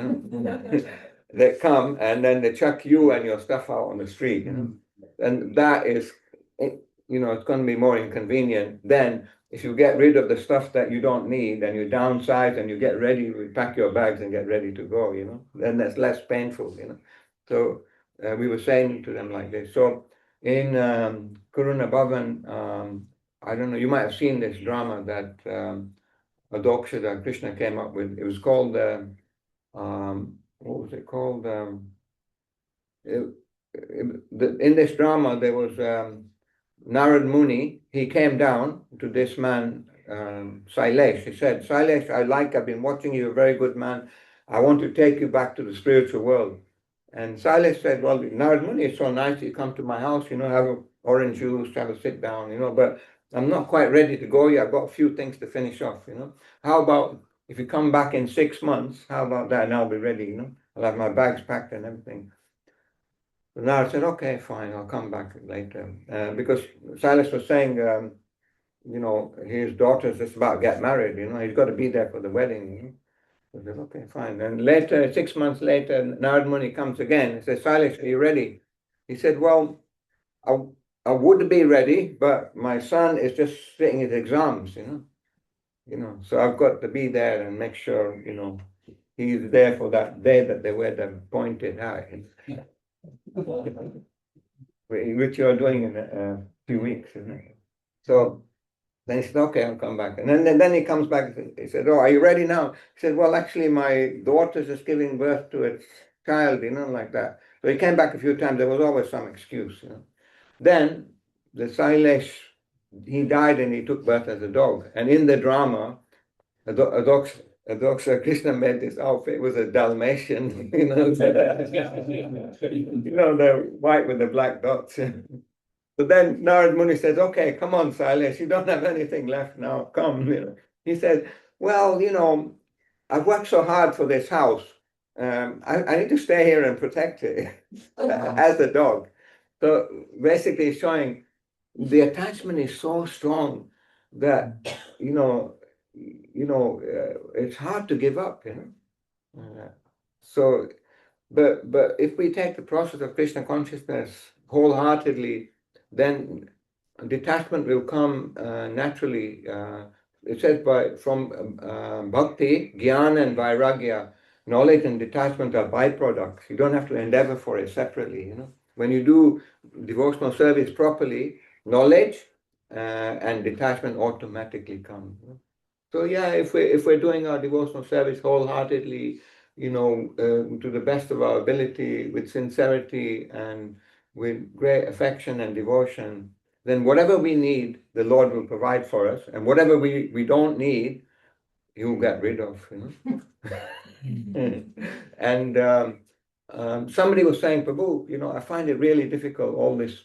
They come and then they chuck you and your stuff out on the street, and that is, it's going to be more inconvenient than if you get rid of the stuff that you don't need and you downsize and you get ready, you pack your bags and get ready to go, then that's less painful, So we were saying to them like this. So in Karuna Bhavan, I don't know, you might have seen this drama that Adoksha that Krishna came up with. It was called what was it called? In this drama, there was Narad Muni. He came down to this man, Sailesh. He said, Sailesh, I've been watching you, a very good man. I want to take you back to the spiritual world. And Sailesh said, well, Narad Muni, it's so nice you come to my house, have an orange juice, have a sit down, but I'm not quite ready to go yet. I've got a few things to finish off, How about if you come back in 6 months, how about that? And I'll be ready, I'll have my bags packed and everything. So Narad said, okay, fine, I'll come back later. Because Silas was saying, his daughter's just about to get married, he's got to be there for the wedding. I said, okay, fine. And later, 6 months later, Narad Muni comes again. He says, Silas, are you ready? He said, well, I would be ready, but my son is just sitting his exams, so I've got to be there and make sure, he's there for that day that they wear the pointed hat, which you're doing in a few weeks, isn't it? So then he said, okay, I'll come back. And then he comes back, he said, oh, are you ready now? He said, well, actually, my daughter's just giving birth to a child, like that. So he came back a few times. There was always some excuse, Then the Sailesh, he died and he took birth as a dog. And in the drama, Adoksha Krishna made this outfit with a Dalmatian, the white with the black dots. So then Narad Muni says, okay, come on, Sailesh, you don't have anything left now, come. He said, well, I've worked so hard for this house. I need to stay here and protect it as a dog. So basically showing the attachment is so strong that, it's hard to give up, So, but if we take the process of Krishna consciousness wholeheartedly, then detachment will come naturally. It says from bhakti, jnana and vairagya, knowledge and detachment are byproducts. You don't have to endeavor for it separately. When you do devotional service properly, knowledge and detachment automatically come. So yeah, if we're doing our devotional service wholeheartedly, to the best of our ability, with sincerity, and with great affection and devotion, then whatever we need, the Lord will provide for us, and whatever we don't need, He will get rid of. And somebody was saying, Prabhu, I find it really difficult, all this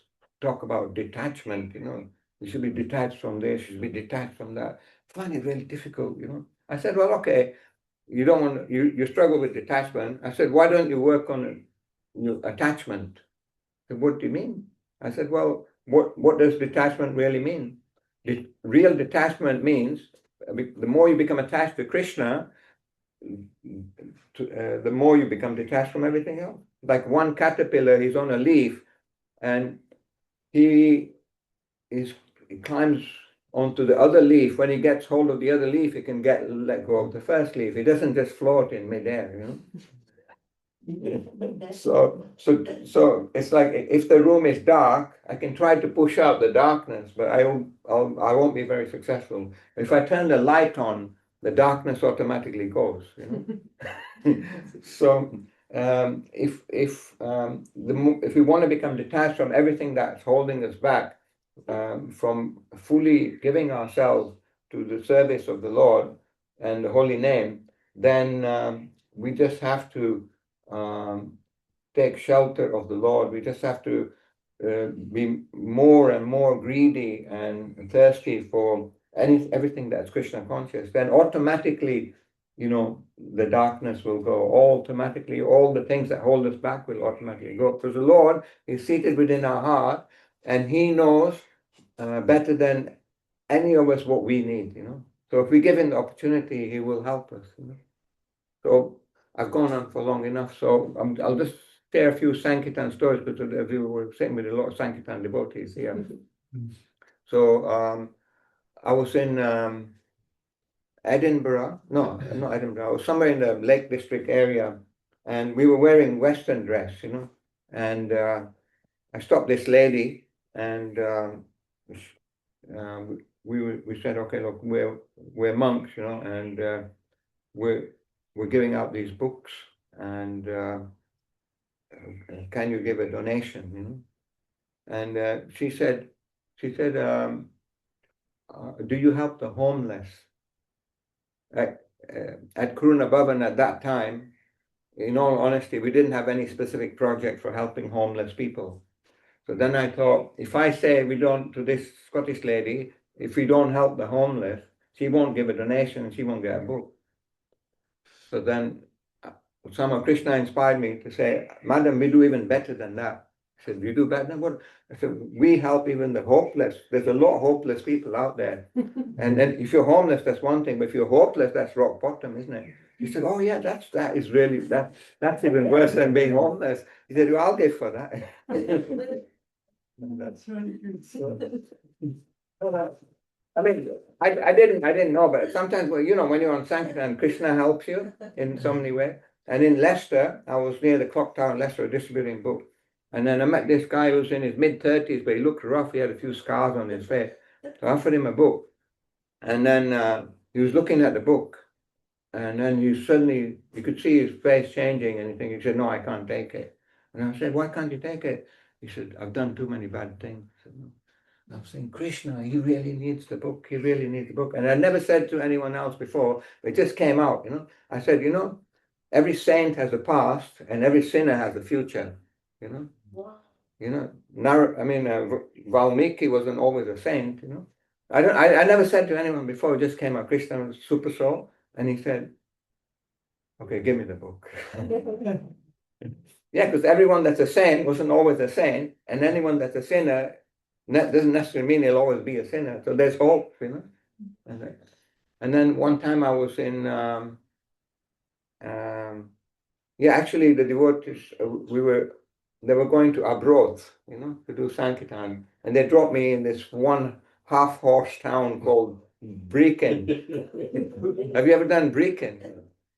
talk about detachment, you should be detached from this, you should be detached from that. I find it really difficult, I said, well, okay, you don't want you struggle with detachment. I said, why don't you work on your attachment? He said, what do you mean? I said, well, what does detachment really mean? Real detachment means the more you become attached to Krishna, the more you become detached from everything else. Like one caterpillar, he's on a leaf, and he climbs onto the other leaf. When he gets hold of the other leaf, he can let go of the first leaf. He doesn't just float in midair, So it's like if the room is dark, I can try to push out the darkness, but I won't be very successful. If I turn the light on, the darkness automatically goes. So if we want to become detached from everything that's holding us back from fully giving ourselves to the service of the Lord and the holy name, then we just have to take shelter of the Lord. We just have to be more and more greedy and thirsty for everything that's Krishna conscious. Then automatically, the darkness will go. Automatically, all the things that hold us back will automatically go. Because the Lord is seated within our heart, and He knows better than any of us what we need. So if we give Him the opportunity, He will help us. So I've gone on for long enough, so I'll just share a few Sankirtan stories, because we were sitting with a lot of Sankirtan devotees here. So I was in Edinburgh, no, not Edinburgh, I was somewhere in the Lake District area, and we were wearing Western dress, and I stopped this lady, and we said, okay, look, we're monks, and we're giving out these books, and can you give a donation? And she said, do you help the homeless? At Kuruna Bhavan at that time, in all honesty, we didn't have any specific project for helping homeless people. So then I thought, if I say we don't, to this Scottish lady, if we don't help the homeless, she won't give a donation and she won't get a book. So then Sama Krishna inspired me to say, Madam, we do even better than that. I said, you do better than what? I said, we help even the hopeless. There's a lot of hopeless people out there. And then if you're homeless, that's one thing, but if you're hopeless, that's rock bottom, isn't it? He said, oh yeah, that's even worse than being homeless. He said, well, I'll give for that. That's really good. So, I mean, I didn't know, but sometimes when you're on Sankirtan, Krishna helps you in so many ways. And in Leicester, I was near the clock tower in Leicester distributing books. And then I met this guy who was in his mid-30s, but he looked rough. He had a few scars on his face. So I offered him a book. And then he was looking at the book. And then you could see his face changing, and he said, no, I can't take it. And I said, why can't you take it? He said, I've done too many bad things. I said, no. I was saying, Krishna, he really needs the book. He really needs the book. And I never said to anyone else before, but it just came out, I said, every saint has a past and every sinner has a future, Wow. Valmiki wasn't always a saint, I never said to anyone before, it just came out, Krishna was super soul. And he said, okay, give me the book. Yeah, because everyone that's a saint wasn't always a saint, and anyone that's a sinner doesn't necessarily mean he'll always be a sinner. So there's hope, And then one time I was in, actually the devotees, they were going to Abroth, to do Sankirtan, and they dropped me in this one half-horse town called Brecon. Have you ever done Brecon?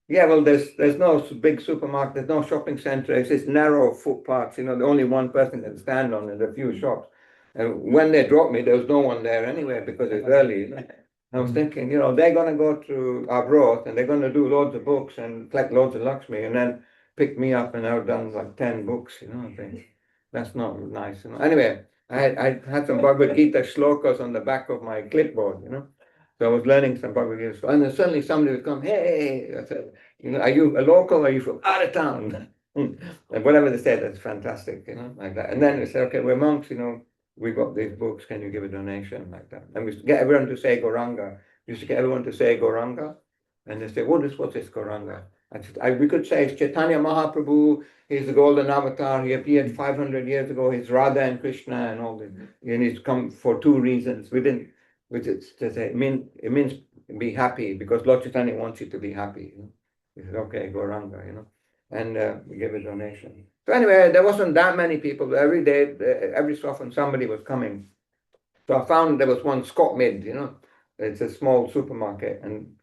Yeah, well, there's no big supermarket, there's no shopping center. It's this narrow footpaths. The only one person can stand on, and a few shops. And when they dropped me, there was no one there anyway because it's early. I was thinking, they're going to go to Abroth and they're going to do loads of books and collect loads of Lakshmi, and then pick me up, and I've done like 10 books, I think. That's not nice, you know. Anyway, I had some Bhagavad Gita shlokas on the back of my clipboard, you know. So I was learning some Bhagavad Gita, and then suddenly somebody would come, hey, I said, you know, are you a local or are you from out of town? And whatever they said, that's fantastic, you know, like that. And then they said, okay, we're monks, you know, we got these books, can you give a donation, like that? And we used to get everyone to say Goranga. We used to get everyone to say Goranga. And they say, what's this Goranga? We could say it's Chaitanya Mahaprabhu, he's the golden avatar, he appeared 500 years ago, he's Radha and Krishna and all this. And he's come for two reasons. We didn't, which is to say, it means be happy, because Lord Chaitanya wants you to be happy. You know? He said, okay, Goranga, you know. And we gave a donation. So anyway, there wasn't that many people. Every day, every so often somebody was coming. So I found there was one Scott Mid, you know. It's a small supermarket, and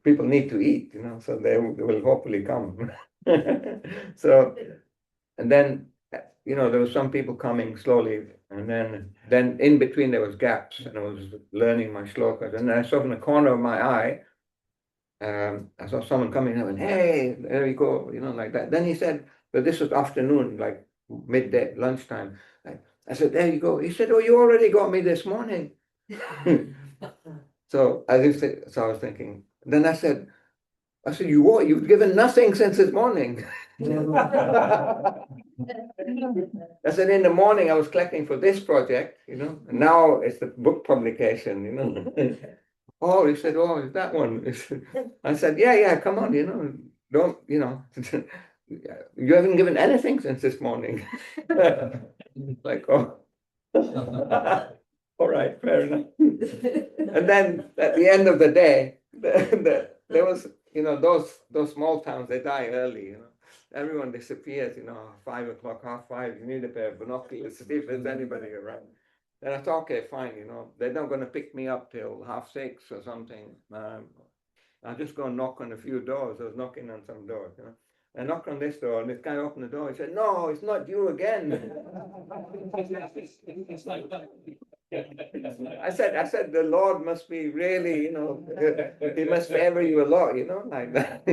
people need to eat, you know, so they will hopefully come. So, and then, you know, there was some people coming slowly, and then in between there was gaps, and I was learning my shlokas, and then I saw in the corner of my eye, I saw someone coming and I went, hey, there you go, you know, like that. Then he said, but this was afternoon, like midday, lunchtime. I said, there you go. He said, oh, you already got me this morning. So I was thinking, then I said, you what? You've given nothing since this morning. I said, in the morning I was collecting for this project, you know, and now it's the book publication, you know. Oh, he said, oh, is that one? I said, yeah, come on, you know, don't, you know, you haven't given anything since this morning. Like, oh, all right, fair enough. And then at the end of the day, there was, you know, those small towns, they die early, you know. Everyone disappears, you know, 5 o'clock, 4:30, you need a pair of binoculars to see if there's anybody around. And I thought, okay, fine, you know, they're not going to pick me up till 6:30 or something. I'll just go and knock on a few doors. I was knocking on some doors, you know. I knocked on this door, and this guy opened the door. He said, no, it's not you again. I said, the Lord must be really, you know, he must favor you a lot, you know, like that.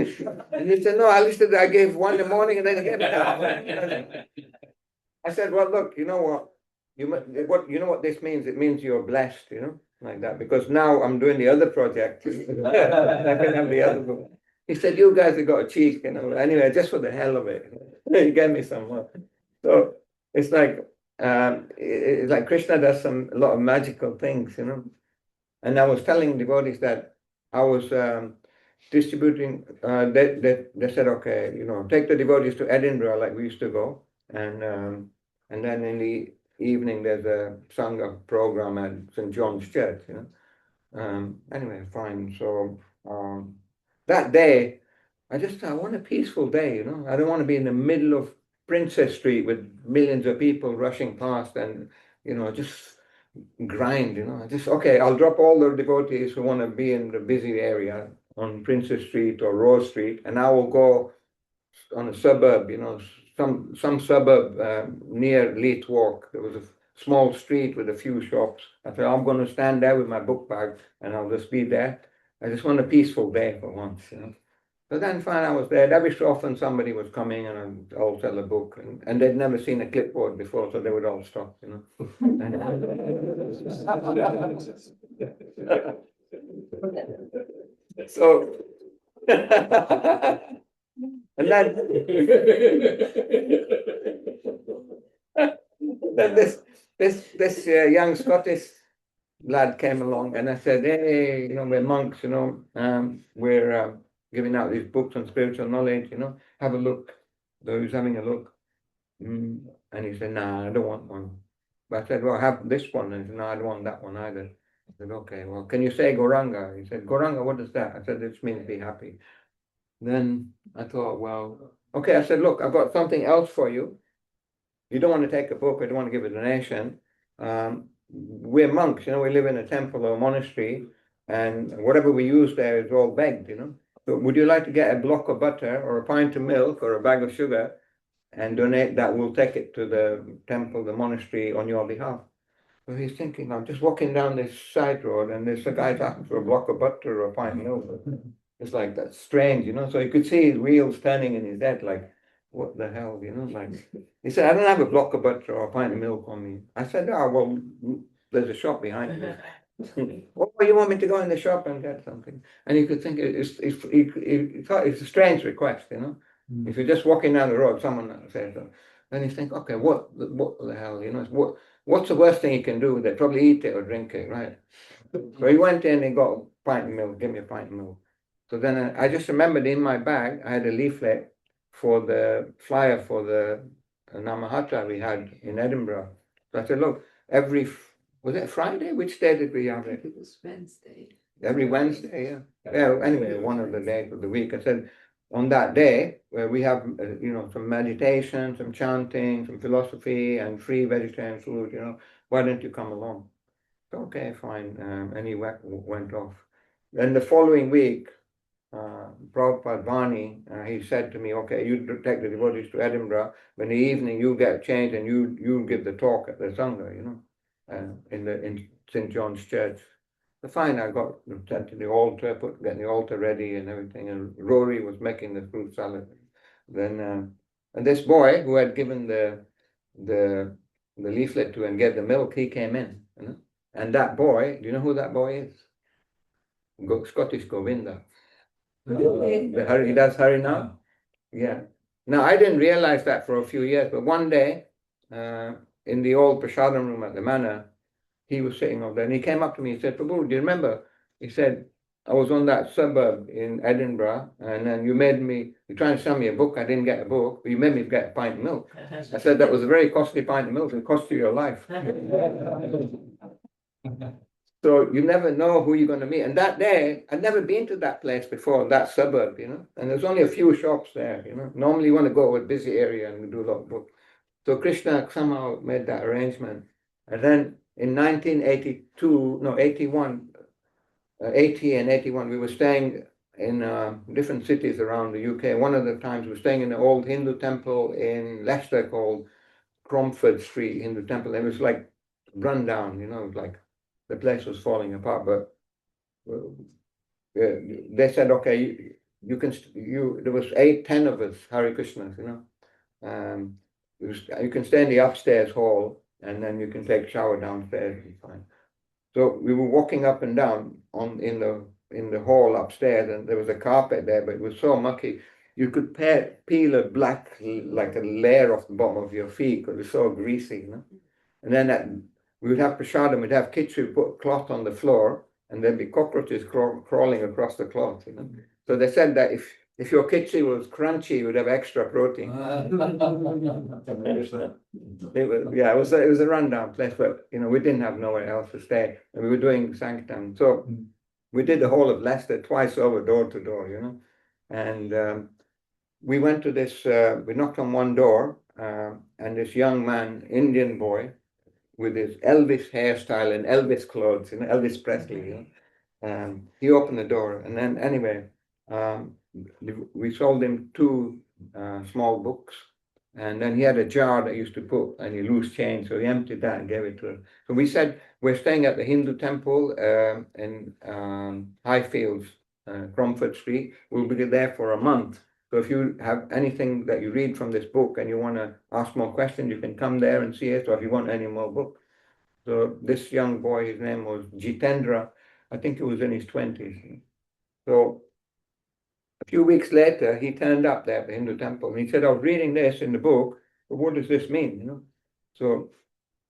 And he said, no, at least I gave one in the morning and then again. I said, well, look, you know what? You know what this means? It means you're blessed, you know, like that. Because now I'm doing the other project. I can have the other book. He said, you guys have got a cheek, you know. Anyway, just for the hell of it, he gave me some more. So it's like Krishna does a lot of magical things, you know. And I was telling devotees that I was distributing. They said, okay, you know, take the devotees to Edinburgh like we used to go, and then in the evening there's a Sangha program at St. John's Church, you know. Anyway, fine. So that day, I want a peaceful day, you know. I don't want to be in the middle of Princess Street with millions of people rushing past and, you know, just grind, you know. Okay, I'll drop all the devotees who want to be in the busy area on Princess Street or Rose Street, and I will go on a suburb, you know, some suburb near Leith Walk. There was a small street with a few shops. I said, I'm going to stand there with my book bag and I'll just be there. I just want a peaceful day for once, you know. But then fine, I was there. Every so often somebody was coming and I'll sell a book, and they'd never seen a clipboard before, so they would all stop, you know. So and then this young Scottish lad came along, and I said, hey, you know, we're monks, you know, we're giving out these books on spiritual knowledge, you know, have a look. So he was having a look, and he said, nah, I don't want one. But I said, well, have this one. And he said, no, I don't want that one either. I said, okay, well, can you say Goranga? He said, Goranga, what is that? I said, this means be happy. Then I thought, well, okay, I said, look, I've got something else for you. You don't want to take a book, I don't want to give a donation. We're monks, you know, we live in a temple or a monastery, and whatever we use there is all begged, you know. So would you like to get a block of butter or a pint of milk or a bag of sugar and donate that? We'll take it to the temple, the monastery on your behalf. So he's thinking, I'm just walking down this side road and there's a guy asking for a block of butter or a pint of milk. It's like, that's strange, you know. So you could see his wheels turning in his head, like, what the hell, like, he said, I don't have a block of butter or a pint of milk on me. I said, oh, well, there's a shop behind me. Oh, you want me to go in the shop and get something? And you could think he thought it's a strange request, If you're just walking down the road, someone says that. Then you think, okay, what the hell, what's the worst thing you can do with it? Probably eat it or drink it, right? So he went in and got a pint of milk, give me a pint of milk. So then I just remembered in my bag, I had a leaflet for the flyer for the Namahata we had in Edinburgh. So I said, look, was it Friday? Which day did we have it? It was Wednesday. Every Wednesday, yeah. Yeah, anyway, one of the days of the week. I said, on that day, where we have, some meditation, some chanting, some philosophy, and free vegetarian food, why don't you come along? Okay, fine. And he went off. Then the following week, Prabhupada Vani, he said to me, okay, you take the devotees to Edinburgh. When the evening you get changed and you give the talk at the Sangha, in St. John's Church. So fine, I got sent to the altar, getting the altar ready and everything. And Rory was making the fruit salad. Then, and this boy who had given the leaflet to and get the milk, he came in, And that boy, do you know who that boy is? Scottish Govinda. He does Hari now? Yeah. Now, I didn't realize that for a few years, but one day, in the old prasadam room at the manor, he was sitting over there, and he came up to me and said, Prabhu, do you remember? He said, I was on that suburb in Edinburgh, and then you're trying to sell me a book, I didn't get a book, but you made me get a pint of milk. I said, that was a very costly pint of milk, it cost you your life. So you never know who you're going to meet. And that day, I'd never been to that place before, that suburb, And there's only a few shops there, Normally you want to go to a busy area and do a lot of books. So Krishna somehow made that arrangement. And then in 80 and 81, we were staying in different cities around the UK. One of the times we were staying in an old Hindu temple in Leicester called Cromford Street Hindu Temple. It was like run down, it was like the place was falling apart. But they said, okay, there was 10 of us, Hare Krishnas, you can stay in the upstairs hall, and then you can take a shower downstairs and fine. So we were walking up and down in the hall upstairs, and there was a carpet there, but it was so mucky. You could peel a black, like a layer off the bottom of your feet because it was so greasy, And then we would have prasadam, we'd have kitchen, put cloth on the floor, and there'd be cockroaches crawling across the cloth, So they said that if your kitchi was crunchy, you would have extra protein. It was a rundown place, but we didn't have nowhere else to stay, and we were doing sanctum. So we did the whole of Leicester twice over, door to door, And we went to this. We knocked on one door, and this young man, Indian boy, with his Elvis hairstyle and Elvis clothes, Elvis Presley, he opened the door, and then anyway. We sold him 2 small books, and then he had a jar that he used to put any loose change, so he emptied that and gave it to us. So we said, we're staying at the Hindu temple in Highfields, Cromford Street. We'll be there for a month. So if you have anything that you read from this book and you want to ask more questions, you can come there and see it, or if you want any more books. So this young boy, his name was Jitendra, I think he was in his 20s. So a few weeks later, he turned up there at the Hindu temple, and he said, I was reading this in the book, but what does this mean, So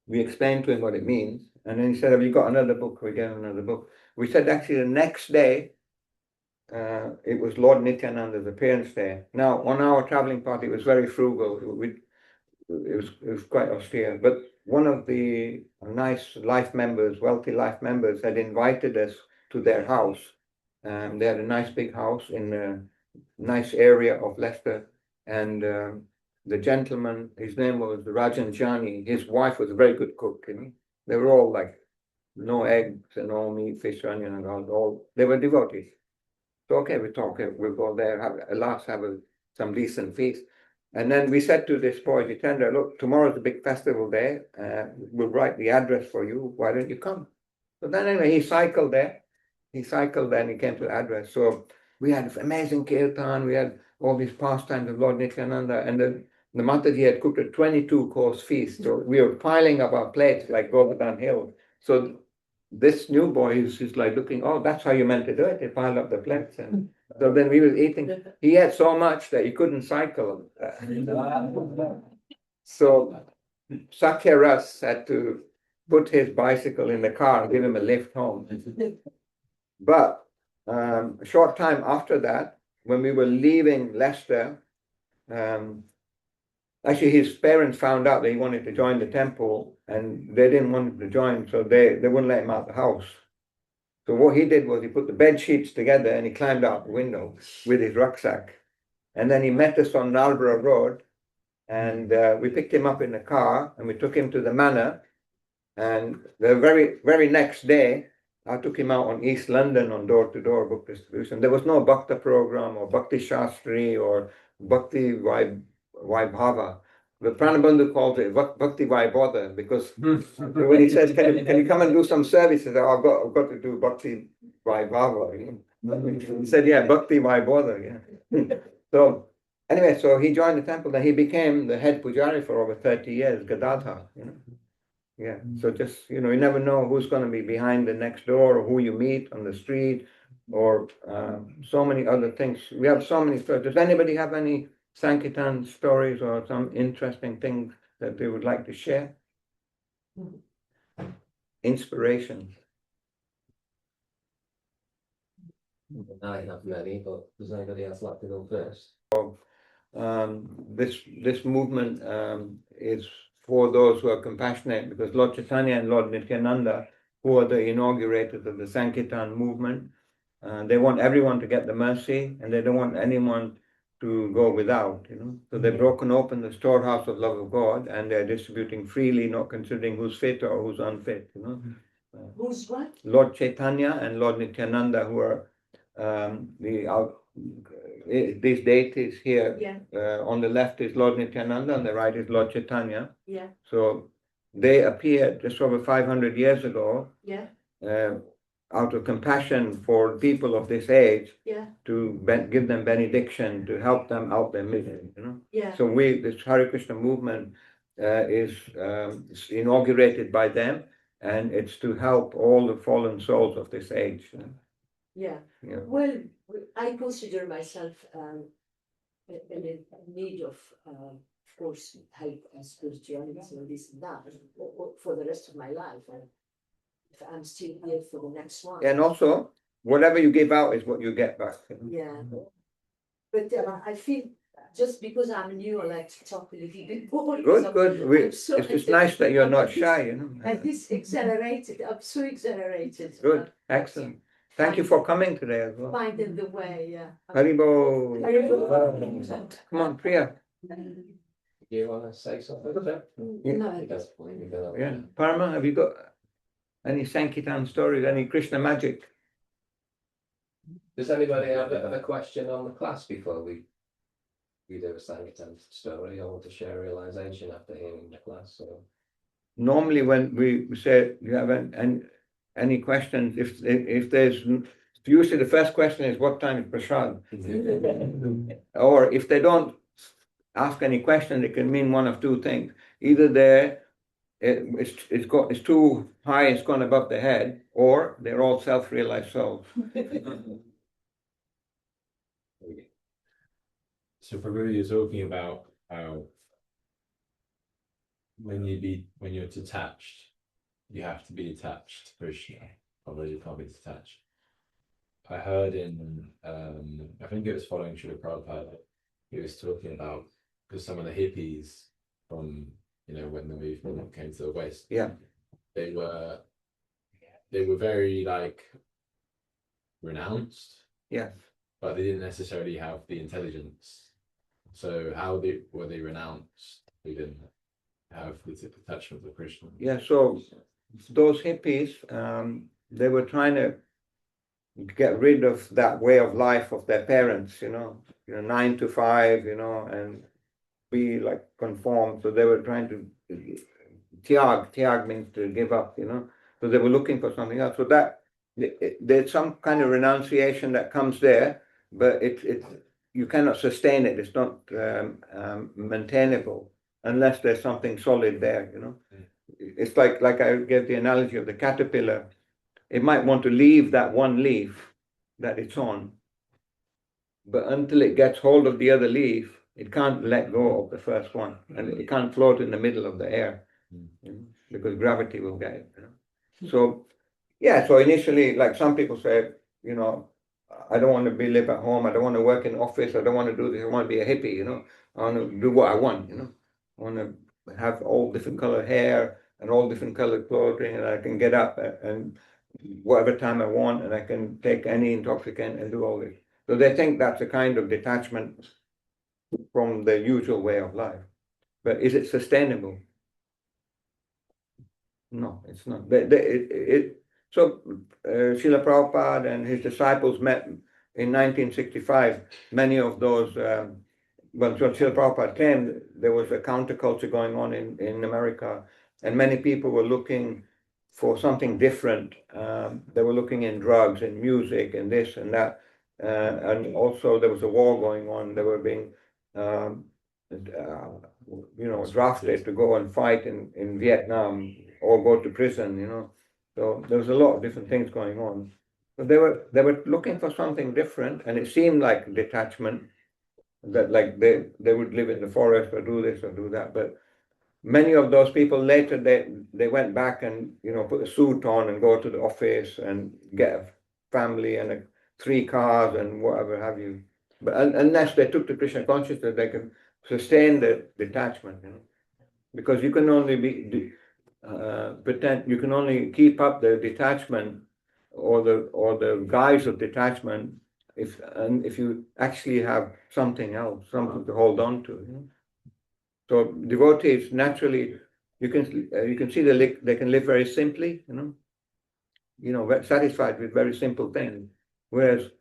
we explained to him what it means, and then he said, have you got another book? We get another book. We said, actually, the next day, it was Lord Nityananda's appearance day. Now, on our traveling party, it was very frugal. It was quite austere, but one of the nice life members, wealthy life members, had invited us to their house. They had a nice big house in a nice area of Leicester, and the gentleman, his name was Rajan Jani. His wife was a very good cook. They were all like no eggs and all meat, fish, onion, and all. They were devotees. So okay, we thought, okay, we'll go there, have some decent feast. And then we said to this boy, Jitendra, look, tomorrow's a big festival day. We'll write the address for you. Why don't you come? So then anyway, he cycled there. He cycled there and he came to the address. So we had amazing kirtan. We had all these pastimes of Lord Nityananda, and the Mataji had cooked a 22-course feast. So we were piling up our plates like Govardhan Hill. So this new boy is just like looking, oh, that's how you meant to do it. They piled up the plates. And so then we was eating. He had so much that he couldn't cycle. So Sakya Ras had to put his bicycle in the car and give him a lift home. But a short time after that, when we were leaving Leicester, actually his parents found out that he wanted to join the temple and they didn't want him to join, so they wouldn't let him out the house. So what he did was he put the bed sheets together and he climbed out the window with his rucksack. And then he met us on Nalborough Road, and we picked him up in the car and we took him to the manor. And the very next day, I took him out on East London on door-to-door book distribution. There was no Bhakta program or Bhakti Shastri or Bhakti Vaibhava. The Pranabandhu calls it Bhakti Vaibodha, because when he says, can you come and do some services? Oh, I've got to do Bhakti Vaibhava. You know? He said, yeah, Bhakti Vaibodha. Yeah. So anyway, so he joined the temple and he became the head pujari for over 30 years, Gadadhar. You know? Yeah, so just, you never know who's going to be behind the next door or who you meet on the street or so many other things. We have so many stories. Does anybody have any Sankirtan stories or some interesting things that they would like to share? Inspiration. I have many, but does anybody else like to go first? This movement is for those who are compassionate, because Lord Chaitanya and Lord Nityananda, who are the inaugurators of the Sankirtan movement, they want everyone to get the mercy and they don't want anyone to go without, So they've broken open the storehouse of love of God and they're distributing freely, not considering who's fit or who's unfit, Who's what? Lord Chaitanya and Lord Nityananda, who are these deities here. Yeah. On the left is Lord Nityananda, on the right is Lord Chaitanya. Yeah. So they appeared just over 500 years ago. Yeah. Out of compassion for people of this age. Yeah. To give them benediction, to help them out their misery. Yeah. So this Hare Krishna movement is inaugurated by them, and it's to help all the fallen souls of this age. Yeah. Yeah. Well, I consider myself in need of course, help and spirituality and this and that for the rest of my life. And if I'm still here for the next one. And also, whatever you give out is what you get back. Yeah. But I feel just because I'm new, I like to talk a little bit more. Good. It's just nice that you're not shy, And this exhilarated. I'm so exhilarated. Good, excellent. Thank you for coming today as well. Finding the way, yeah. Haribo. Haribo. Come on, Priya. Do you want to say something? No, That's fine. Yeah, Parma, have you got any Sankirtan stories, any Krishna magic? Does anybody have a question on the class before we do a Sankirtan story? I want to share a realization after hearing the class. So. Normally, when we say you have any questions, if there's usually the first question is what time is prasad, or if they don't ask any question, it can mean one of two things: either it's too high, it's gone above the head, or they're all self-realized souls. So Prabhu, you're talking about how when you're detached, you have to be attached to Krishna, otherwise you can't be detached. I heard in I think it was following Srila Prabhupada, he was talking about, because some of the hippies from when the movement came to the West, Yeah, they were very renounced, yeah. but they didn't necessarily have the intelligence. So how were they renounced? They didn't have the attachment to Krishna. Yeah, so those hippies, they were trying to get rid of that way of life of their parents, 9 to 5, and be like conformed. So they were trying to tyag means to give up, So they were looking for something else. So that there's some kind of renunciation that comes there, but you cannot sustain it. It's not maintainable unless there's something solid there, you know. It's like I gave the analogy of the caterpillar. It might want to leave that one leaf that it's on, but until it gets hold of the other leaf, it can't let go of the first one, and it can't float in the middle of the air, you know, because gravity will get it, you know. So yeah, so initially, like some people say, you know, I don't want to live at home, I don't want to work in office, I don't want to do this, I want to be a hippie, you know. I want to do what I want, you know. I want to have all different color hair and all different colored clothing, and I can get up and whatever time I want, and I can take any intoxicant and do all this. So they think that's a kind of detachment from the usual way of life. But is it sustainable? No, it's not. So Srila Prabhupada and his disciples met in 1965. Many of those, when Srila Prabhupada came, there was a counterculture going on in America, and many people were looking for something different. They were looking in drugs and music and this and that. And also there was a war going on. They were being, you know, drafted to go and fight in Vietnam or go to prison, you know. So there was a lot of different things going on. But they were looking for something different, and it seemed like detachment, that like they would live in the forest or do this or do that. But many of those people later they went back and, you know, put a suit on and go to the office and get a family and 3 cars and whatever have you. But unless they took the Krishna consciousness, they can sustain the detachment, you know, because you can only pretend, you can only keep up the detachment or the guise of detachment if you actually have something else, something to hold on to, you know? So devotees naturally, you can see they can live very simply, you know, satisfied with very simple things, whereas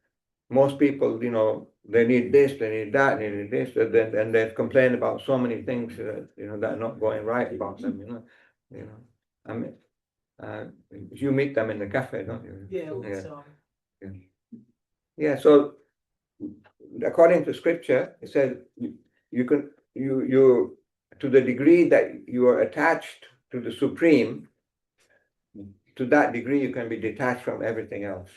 most people, you know, they need this, they need that, they need this, and they complain about so many things, you know, that are not going right about them, you know. I mean, you meet them in the cafe, don't you? Yeah, all the Yeah. time. Yeah. So according to scripture, it says you to the degree that you are attached to the supreme, to that degree you can be detached from everything else.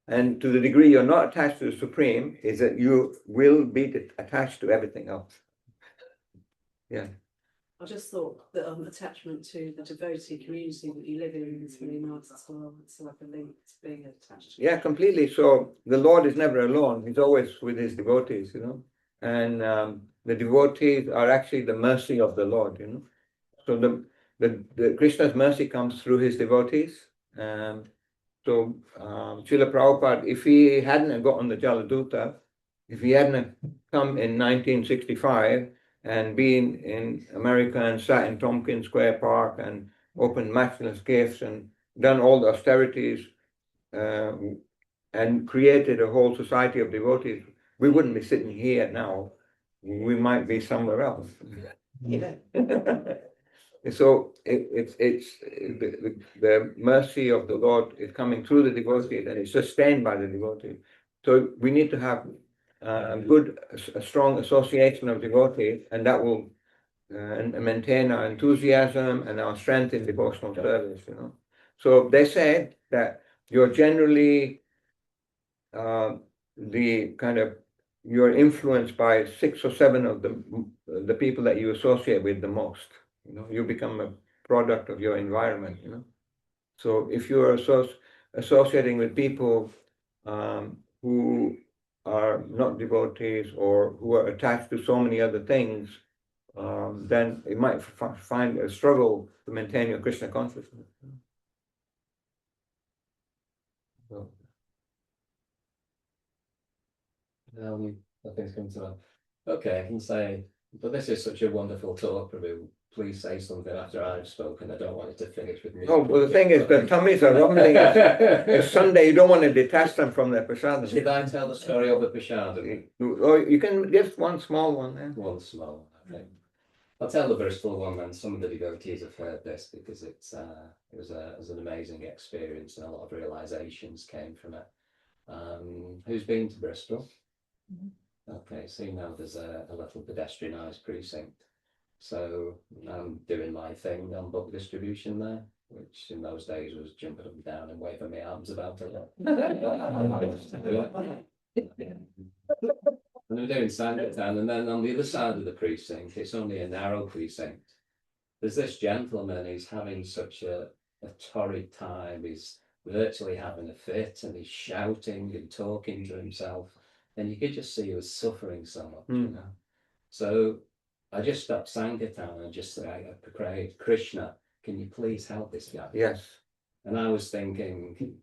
And to the degree you're not attached to the supreme is that you will be attached to everything else. Yeah. I just thought that attachment to the devotee community that you live in is really nice as well. It's like a link to being attached to. Yeah, completely. So the Lord is never alone. He's always with his devotees, you know. And the devotees are actually the mercy of the Lord, you know. So the Krishna's mercy comes through his devotees. So Srila Prabhupada, if he hadn't gotten the Jaladuta, if he hadn't come in 1965 and been in America and sat in Tompkins Square Park and opened matchless gifts and done all the austerities and created a whole society of devotees, we wouldn't be sitting here now. We might be somewhere else. Yeah. So it's the mercy of the Lord is coming through the devotees, and it's sustained by the devotees. So we need to have a strong association of devotees, and that will maintain our enthusiasm and our strength in devotional service, you know. So they say that you're generally you're influenced by 6 or 7 of the people that you associate with the most. You know, you become a product of your environment, you know. So if you're associating with people who are not devotees or who are attached to so many other things, then you might find a struggle to maintain your Krishna consciousness. So. Nothing's come to mind. Okay, I can say, but this is such a wonderful talk, Prabhu. Please say something after I've spoken. I don't want it to finish with me. No, well, the thing is, the tummies are rumbling. It's Sunday, you don't want to detach them from their prasadam. Should I tell the story of the prashadam? Or you can just one small one there. One small, okay. I'll tell the Bristol one then. Some of the devotees have heard this because it was an amazing experience and a lot of realizations came from it. Who's been to Bristol? Okay, so you know there's a little pedestrianised precinct. So I'm doing my thing on book distribution there, which in those days was jumping up and down and waving my arms about it. And I'm doing Sangaton, and then on the other side of the precinct, it's only a narrow precinct. There's this gentleman, he's having such a torrid time, he's virtually having a fit, and he's shouting and talking to himself, and you could just see he was suffering so much, you know. So I just stopped Sankirtan and just said, I prayed, Krishna, can you please help this guy? Yes. And I was thinking,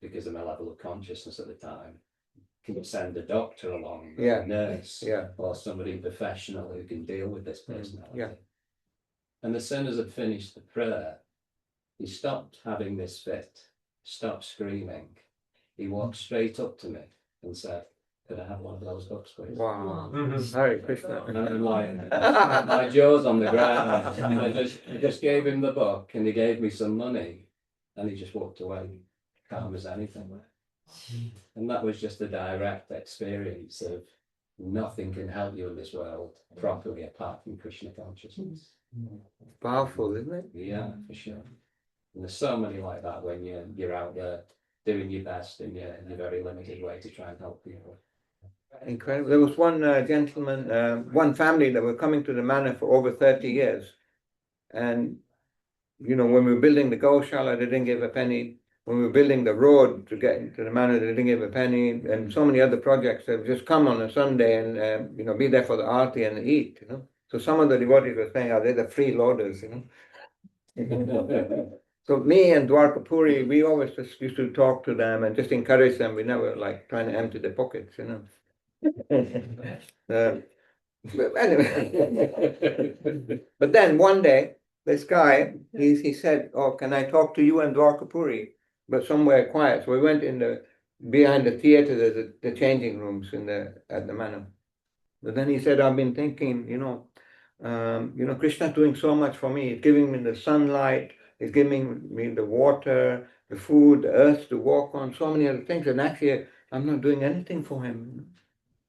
because of my level of consciousness at the time, can you send a doctor along, Yeah. a nurse, Yeah. or somebody professional who can deal with this personality? Yeah. And as soon as I'd finished the prayer, he stopped having this fit, stopped screaming. He walked straight up to me and said, could I have one of those books, please? Wow. Hare Krishna. And I'm like, my jaw's on the ground. And I just gave him the book, and he gave me some money, and he just walked away, calm as anything. And that was just a direct experience of nothing can help you in this world properly apart from Krishna consciousness. Powerful, isn't it? Yeah, for sure. And there's so many like that when you're out there doing your best in your very limited way to try and help people. Incredible. There was one gentleman, one family that were coming to the manor for over 30 years. And, you know, when we were building the Goshala, they didn't give a penny. When we were building the road to get into the manor, they didn't give a penny. And so many other projects, they've just come on a Sunday and, you know, be there for the aarti and eat, you know. So some of the devotees were saying, they're the freeloaders, you know. So me and Dwarkapuri, we always just used to talk to them and just encourage them. We never like trying to empty their pockets, you know. But anyway, but then one day, this guy, he said, oh, can I talk to you and Dwarkapuri? But somewhere quiet. So we went behind the theater, there's the changing rooms at the manor. But then he said, I've been thinking, you know, Krishna's doing so much for me. He's giving me the sunlight, he's giving me the water, the food, the earth to walk on, so many other things. And actually, I'm not doing anything for him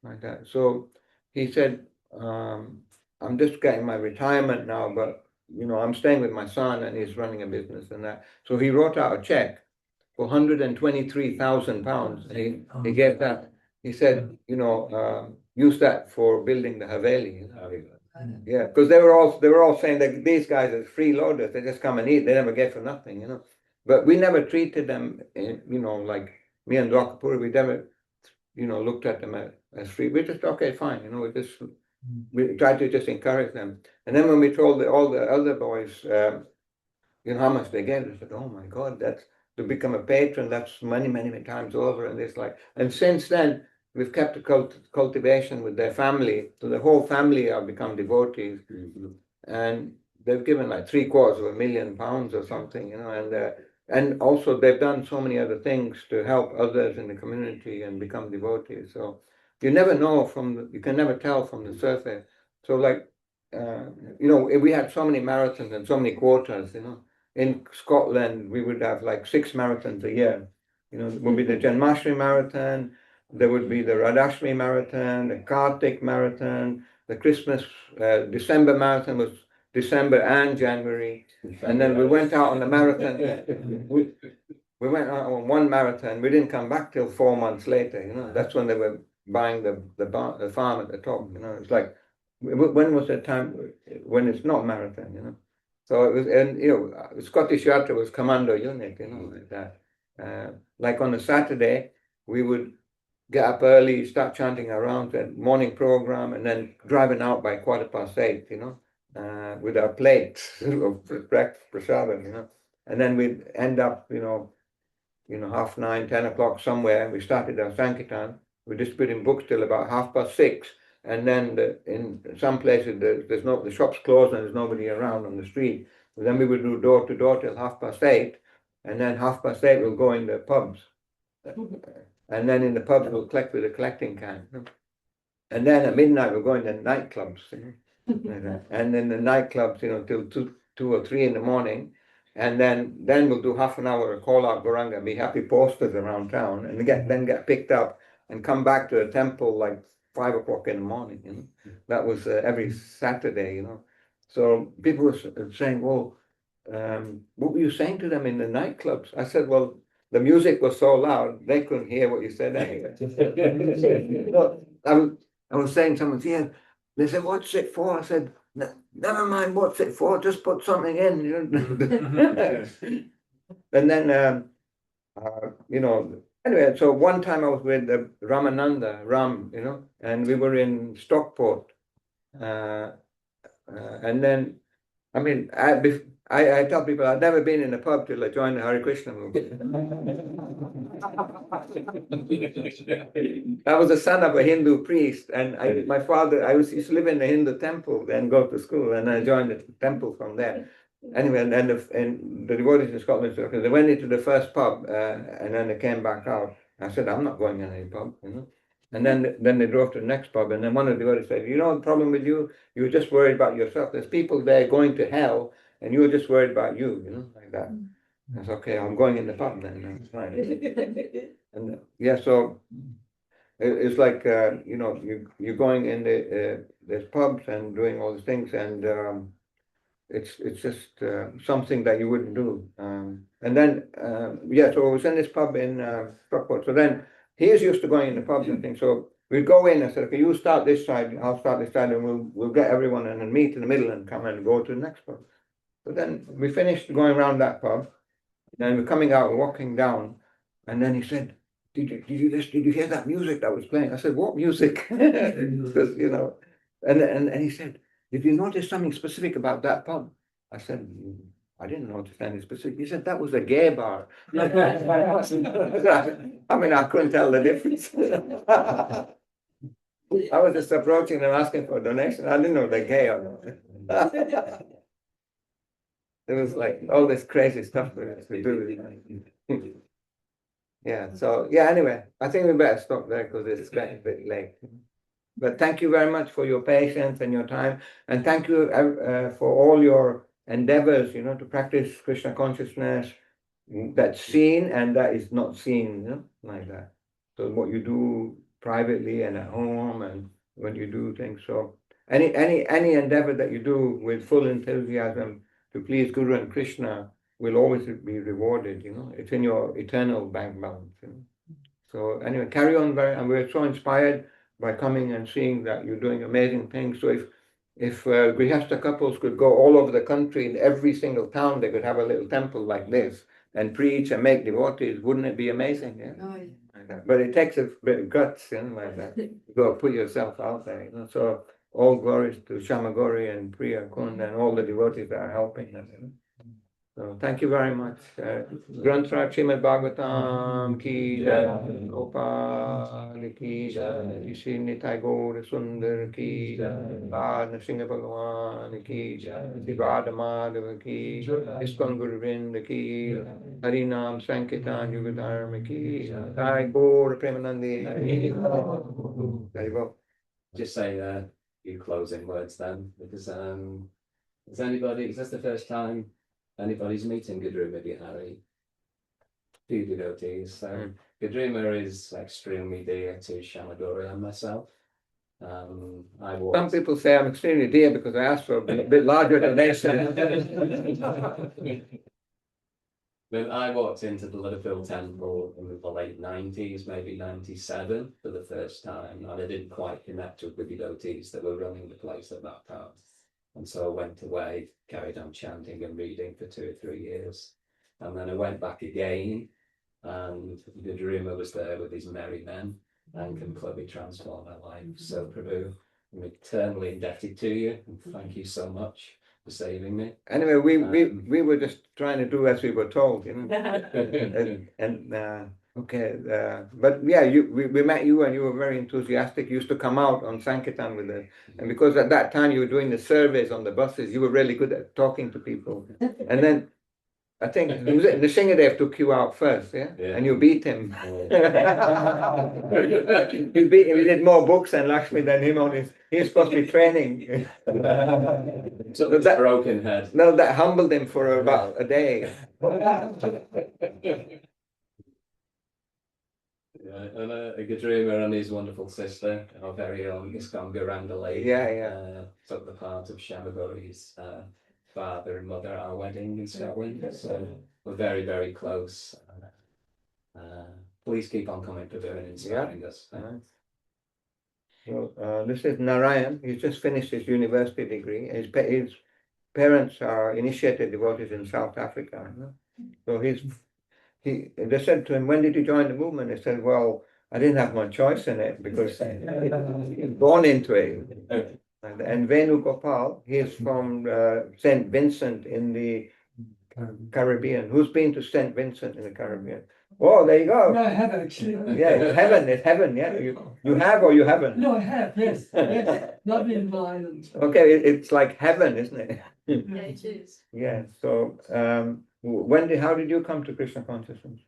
like that. So he said, I'm just getting my retirement now, but, you know, I'm staying with my son and he's running a business and that. So he wrote out a check for £123,000. And he gave that. He said, you know, use that for building the Haveli. You know? Yeah, because they were all saying that these guys are freeloaders. They just come and eat. They never get for nothing, you know. But we never treated them, you know, like me and Dwarkapuri. We never, you know, looked at them as free. We just okay, fine, you know. We tried to just encourage them. And then when we told all the other boys, you know, how much they gave, they said, "Oh my God, that's to become a patron. That's many, many, many times over." And it's like, and since then, we've kept the cultivation with their family. So the whole family have become devotees. And they've given like £750,000 or something, you know, and also they've done so many other things to help others in the community and become devotees. So you never know you can never tell from the surface. So like, you know, we had so many marathons and so many quotas, you know. In Scotland, we would have like 6 marathons a year. You know, it would be the Janmashtami marathon, there would be the Radhashmi marathon, the Kartik marathon, the Christmas, December marathon was December and January. And then we went out on the marathon. We went out on one marathon. We didn't come back till 4 months later, you know. That's when they were buying the farm at the top, you know. It's like, when was the time when it's not marathon, you know? So it was, and, you know, Scottish Yatra was commando unit, you know, like that. Like on a Saturday, we would get up early, start chanting around the morning program, and then driving out by 8:15, you know, with our plates of breakfast prasadam, you know. And then we'd end up, you know, 9:30, 10 o'clock somewhere. We started our Sankirtan. We distributed books till about 6:30. And then in some places, the shops closed and there's nobody around on the street. So then we would do door to door till 8:30. And then 8:30, we'll go in the pubs. And then in the pubs, we'll collect with a collecting can. And then at midnight, we're going to nightclubs. You know? And then the nightclubs, you know, till 2 or 3 in the morning. and then we'll do half an hour of call out Goranga, be happy posters around town, and then get picked up and come back to the temple like 5 o'clock in the morning. You know, that was every Saturday. You know, so people were saying, "Well, what were you saying to them in the nightclubs?" I said, "Well, the music was so loud they couldn't hear what you said anyway." So I was saying, someone, yeah, they said, "What's it for?" I said, "Never mind what's it for, just put something in." You know? And then, you know, anyway, so one time I was with Ramananda, you know, and we were in Stockport. And then, I mean, I tell people I've never been in a pub till I joined the Hare Krishna movement. I was the son of a Hindu priest, and my father, used to live in the Hindu temple, then go to school, and I joined the temple from there. Anyway, and the devotees in Scotland said, okay, they went into the first pub, and then they came back out. I said, I'm not going in any pub, you know. And then they drove to the next pub, and then one of the devotees said, you know the problem with you? You're just worried about yourself. There's people there going to hell, and you're just worried about you, you know, like that. I said, okay, I'm going in the pub then. That's fine. And yeah, so it's like you know, you're going in there's pubs and doing all these things, and it's just something that you wouldn't do. And then yeah, so I was in this pub in Stockport. So then he's used to going in the pubs and things. So we'd go in and say, okay, you start this side, I'll start this side, and we'll get everyone and then meet in the middle and come and go to the next pub. So then we finished going around that pub, and we're coming out, we're walking down, and then he said, did you hear that music that was playing? I said, what music? Because, you know, and he said, did you notice something specific about that pub? I said, I didn't notice anything specific. He said, that was a gay bar. I mean, I couldn't tell the difference. I was just approaching them asking for a donation. I didn't know they're gay or not. There was like all this crazy stuff to do. Yeah, so yeah, anyway, I think we better stop there because it's getting a bit late. But thank you very much for your patience and your time. And thank you for all your endeavors, you know, to practice Krishna consciousness that's seen and that is not seen, you know, like that. So what you do privately and at home and when you do things. So any endeavor that you do with full enthusiasm to please Guru and Krishna will always be rewarded, you know. It's in your eternal bank balance, you know. So anyway, carry on and we're so inspired by coming and seeing that you're doing amazing things. So if Grihastha couples could go all over the country, in every single town, they could have a little temple like this and preach and make devotees, wouldn't it be amazing? Yeah? Oh, yeah. Like that. But it takes a bit of guts, you know, like that. You got to put yourself out there, you know. So all glories to Shamagori and Priya Kund and all the devotees that are helping them, you know. So thank you very much. Granth Sahib Srimad Bhagavatam ki jai, Gopal ki jai, Shri Nitai Gaur Sundar ki jai, Bhad Nrsimha Bhagavan ki jai, Shri Radha Madhava ki jai, Iskon Guru Vrinda ki jai, Harinam Sankirtan Yugadharma ki jai, Jai Gaur Premanandi. Very well. Just say a few closing words then, because is this the first time anybody's meeting Godruma Bihari? Few devotees. So Godruma is extremely dear to Shamagori and myself. Some people say I'm extremely dear because I asked for a bit larger donation. But I walked into the Liverpool Temple in the late 90s, maybe 97 for the first time, and I didn't quite connect with the devotees that were running the place at that time. And so I went away, carried on chanting and reading for 2 or 3 years. And then I went back again, and Godruma was there with his merry men and completely transformed my life. So, Prabhu, I'm eternally indebted to you, and thank you so much for saving me. Anyway, we were just trying to do as we were told, you know. But yeah, we met you and you were very enthusiastic. You used to come out on Sankirtan with us, and because at that time you were doing the surveys on the buses, you were really good at talking to people. And then I think the Singadev took you out first, yeah? Yeah. And you beat him. You beat him. You did more books than Lakshmi than him on his. He's supposed to be training. So that broken head. No, that humbled him for about a day. Yeah, and a Godruma and his wonderful sister, our very own Iskanga Randalay. Yeah. Took the part of Shamagori's father and mother at our wedding in Scotland. So we're very, very close. Please keep on coming to and inspiring us. Right. So this is Narayan. He's just finished his university degree. His parents are initiated devotees in South Africa. So they said to him, "When did you join the movement?" He said, "Well, I didn't have much choice in it because he's born into it." And Venu Gopal, he's from St. Vincent in the Caribbean. Who's been to St. Vincent in the Caribbean? Oh, there you go. No, I have actually. Yeah, it's heaven, yeah. You have or you haven't? No, I have, yes. Lovely little island. Okay, it's like heaven, isn't it? Yeah, it is. Yeah, so how did you come to Krishna consciousness?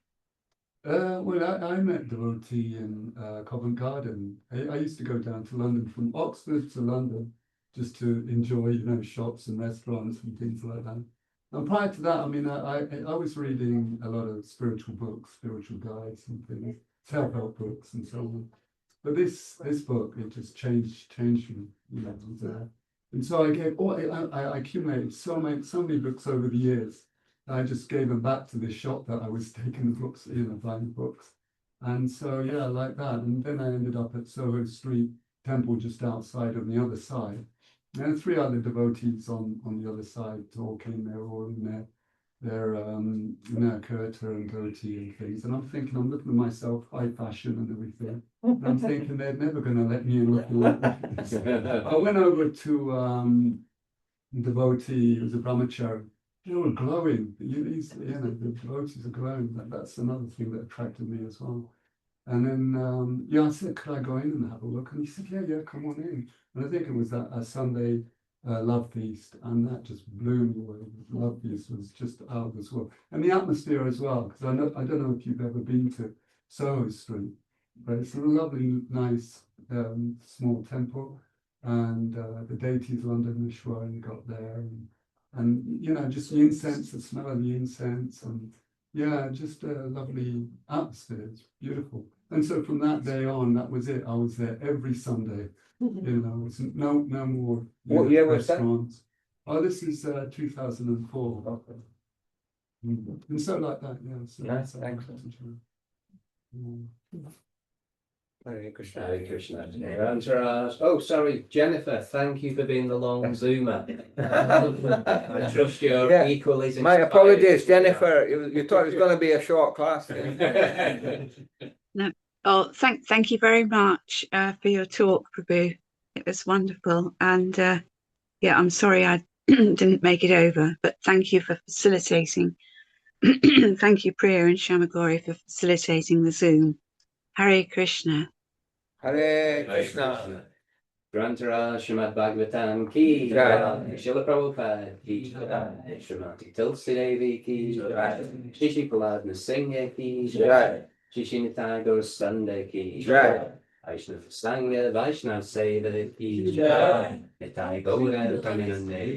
Well, I met devotee in Covent Garden. I used to go down to London from Oxford to London just to enjoy, shops and restaurants and things like that. And prior to that, I mean, I was reading a lot of spiritual books, spiritual guides and things, self-help books and so on. But this book, it just changed me, and so I accumulated so many books over the years. I just gave them back to this shop that I was taking the books, buying books. And so, yeah, like that. And then I ended up at Soho Street Temple just outside on the other side. And 3 other devotees on the other side all came there, all in their kurta and dhoti and things. And I'm looking at myself, high fashion and everything. And I'm thinking they're never going to let me in looking like this. I went over to devotee, it was a brahmachari. They were glowing. The devotees are glowing. That's another thing that attracted me as well. And then, I said, could I go in and have a look? And he said, yeah, come on in. And I think it was a Sunday love feast, and that just blew me away. The love feast was just out of this world. And the atmosphere as well, because I don't know if you've ever been to Soho Street, but it's a lovely, nice, small temple. And the deities Londonishwar you got there. And just the incense, the smell of the incense, and just a lovely atmosphere. It's beautiful. And so from that day on, that was it. I was there every Sunday. It's no more. What year was that? Oh, this is 2004. Okay. And so like that, yeah. So Nice, excellent. Hare Krishna. Hare Krishna. Antaraj. Oh, sorry, Jennifer. Thank you for being the long Zoomer. I trust you're equally as My inspired. apologies, Jennifer. You thought it was going to be a short class. No. Oh, thank you very much for your talk, Prabhu. It was wonderful. And I'm sorry I didn't make it over, but thank you for facilitating. Thank you, Priya and Shamagori, for facilitating the Zoom. Hare Krishna. Hare Krishna. Grantara Srimad Bhagavatam ki jai, Srila Prabhupada ki jai, Srimati Tulsi Devi ki jai, Shishi Praladna Singha ki jai, Shishi Nitai Sunday ki jai, Vaishnav Sangha Vaishnav Seva ki jai, Nitai Gaura Pramanande.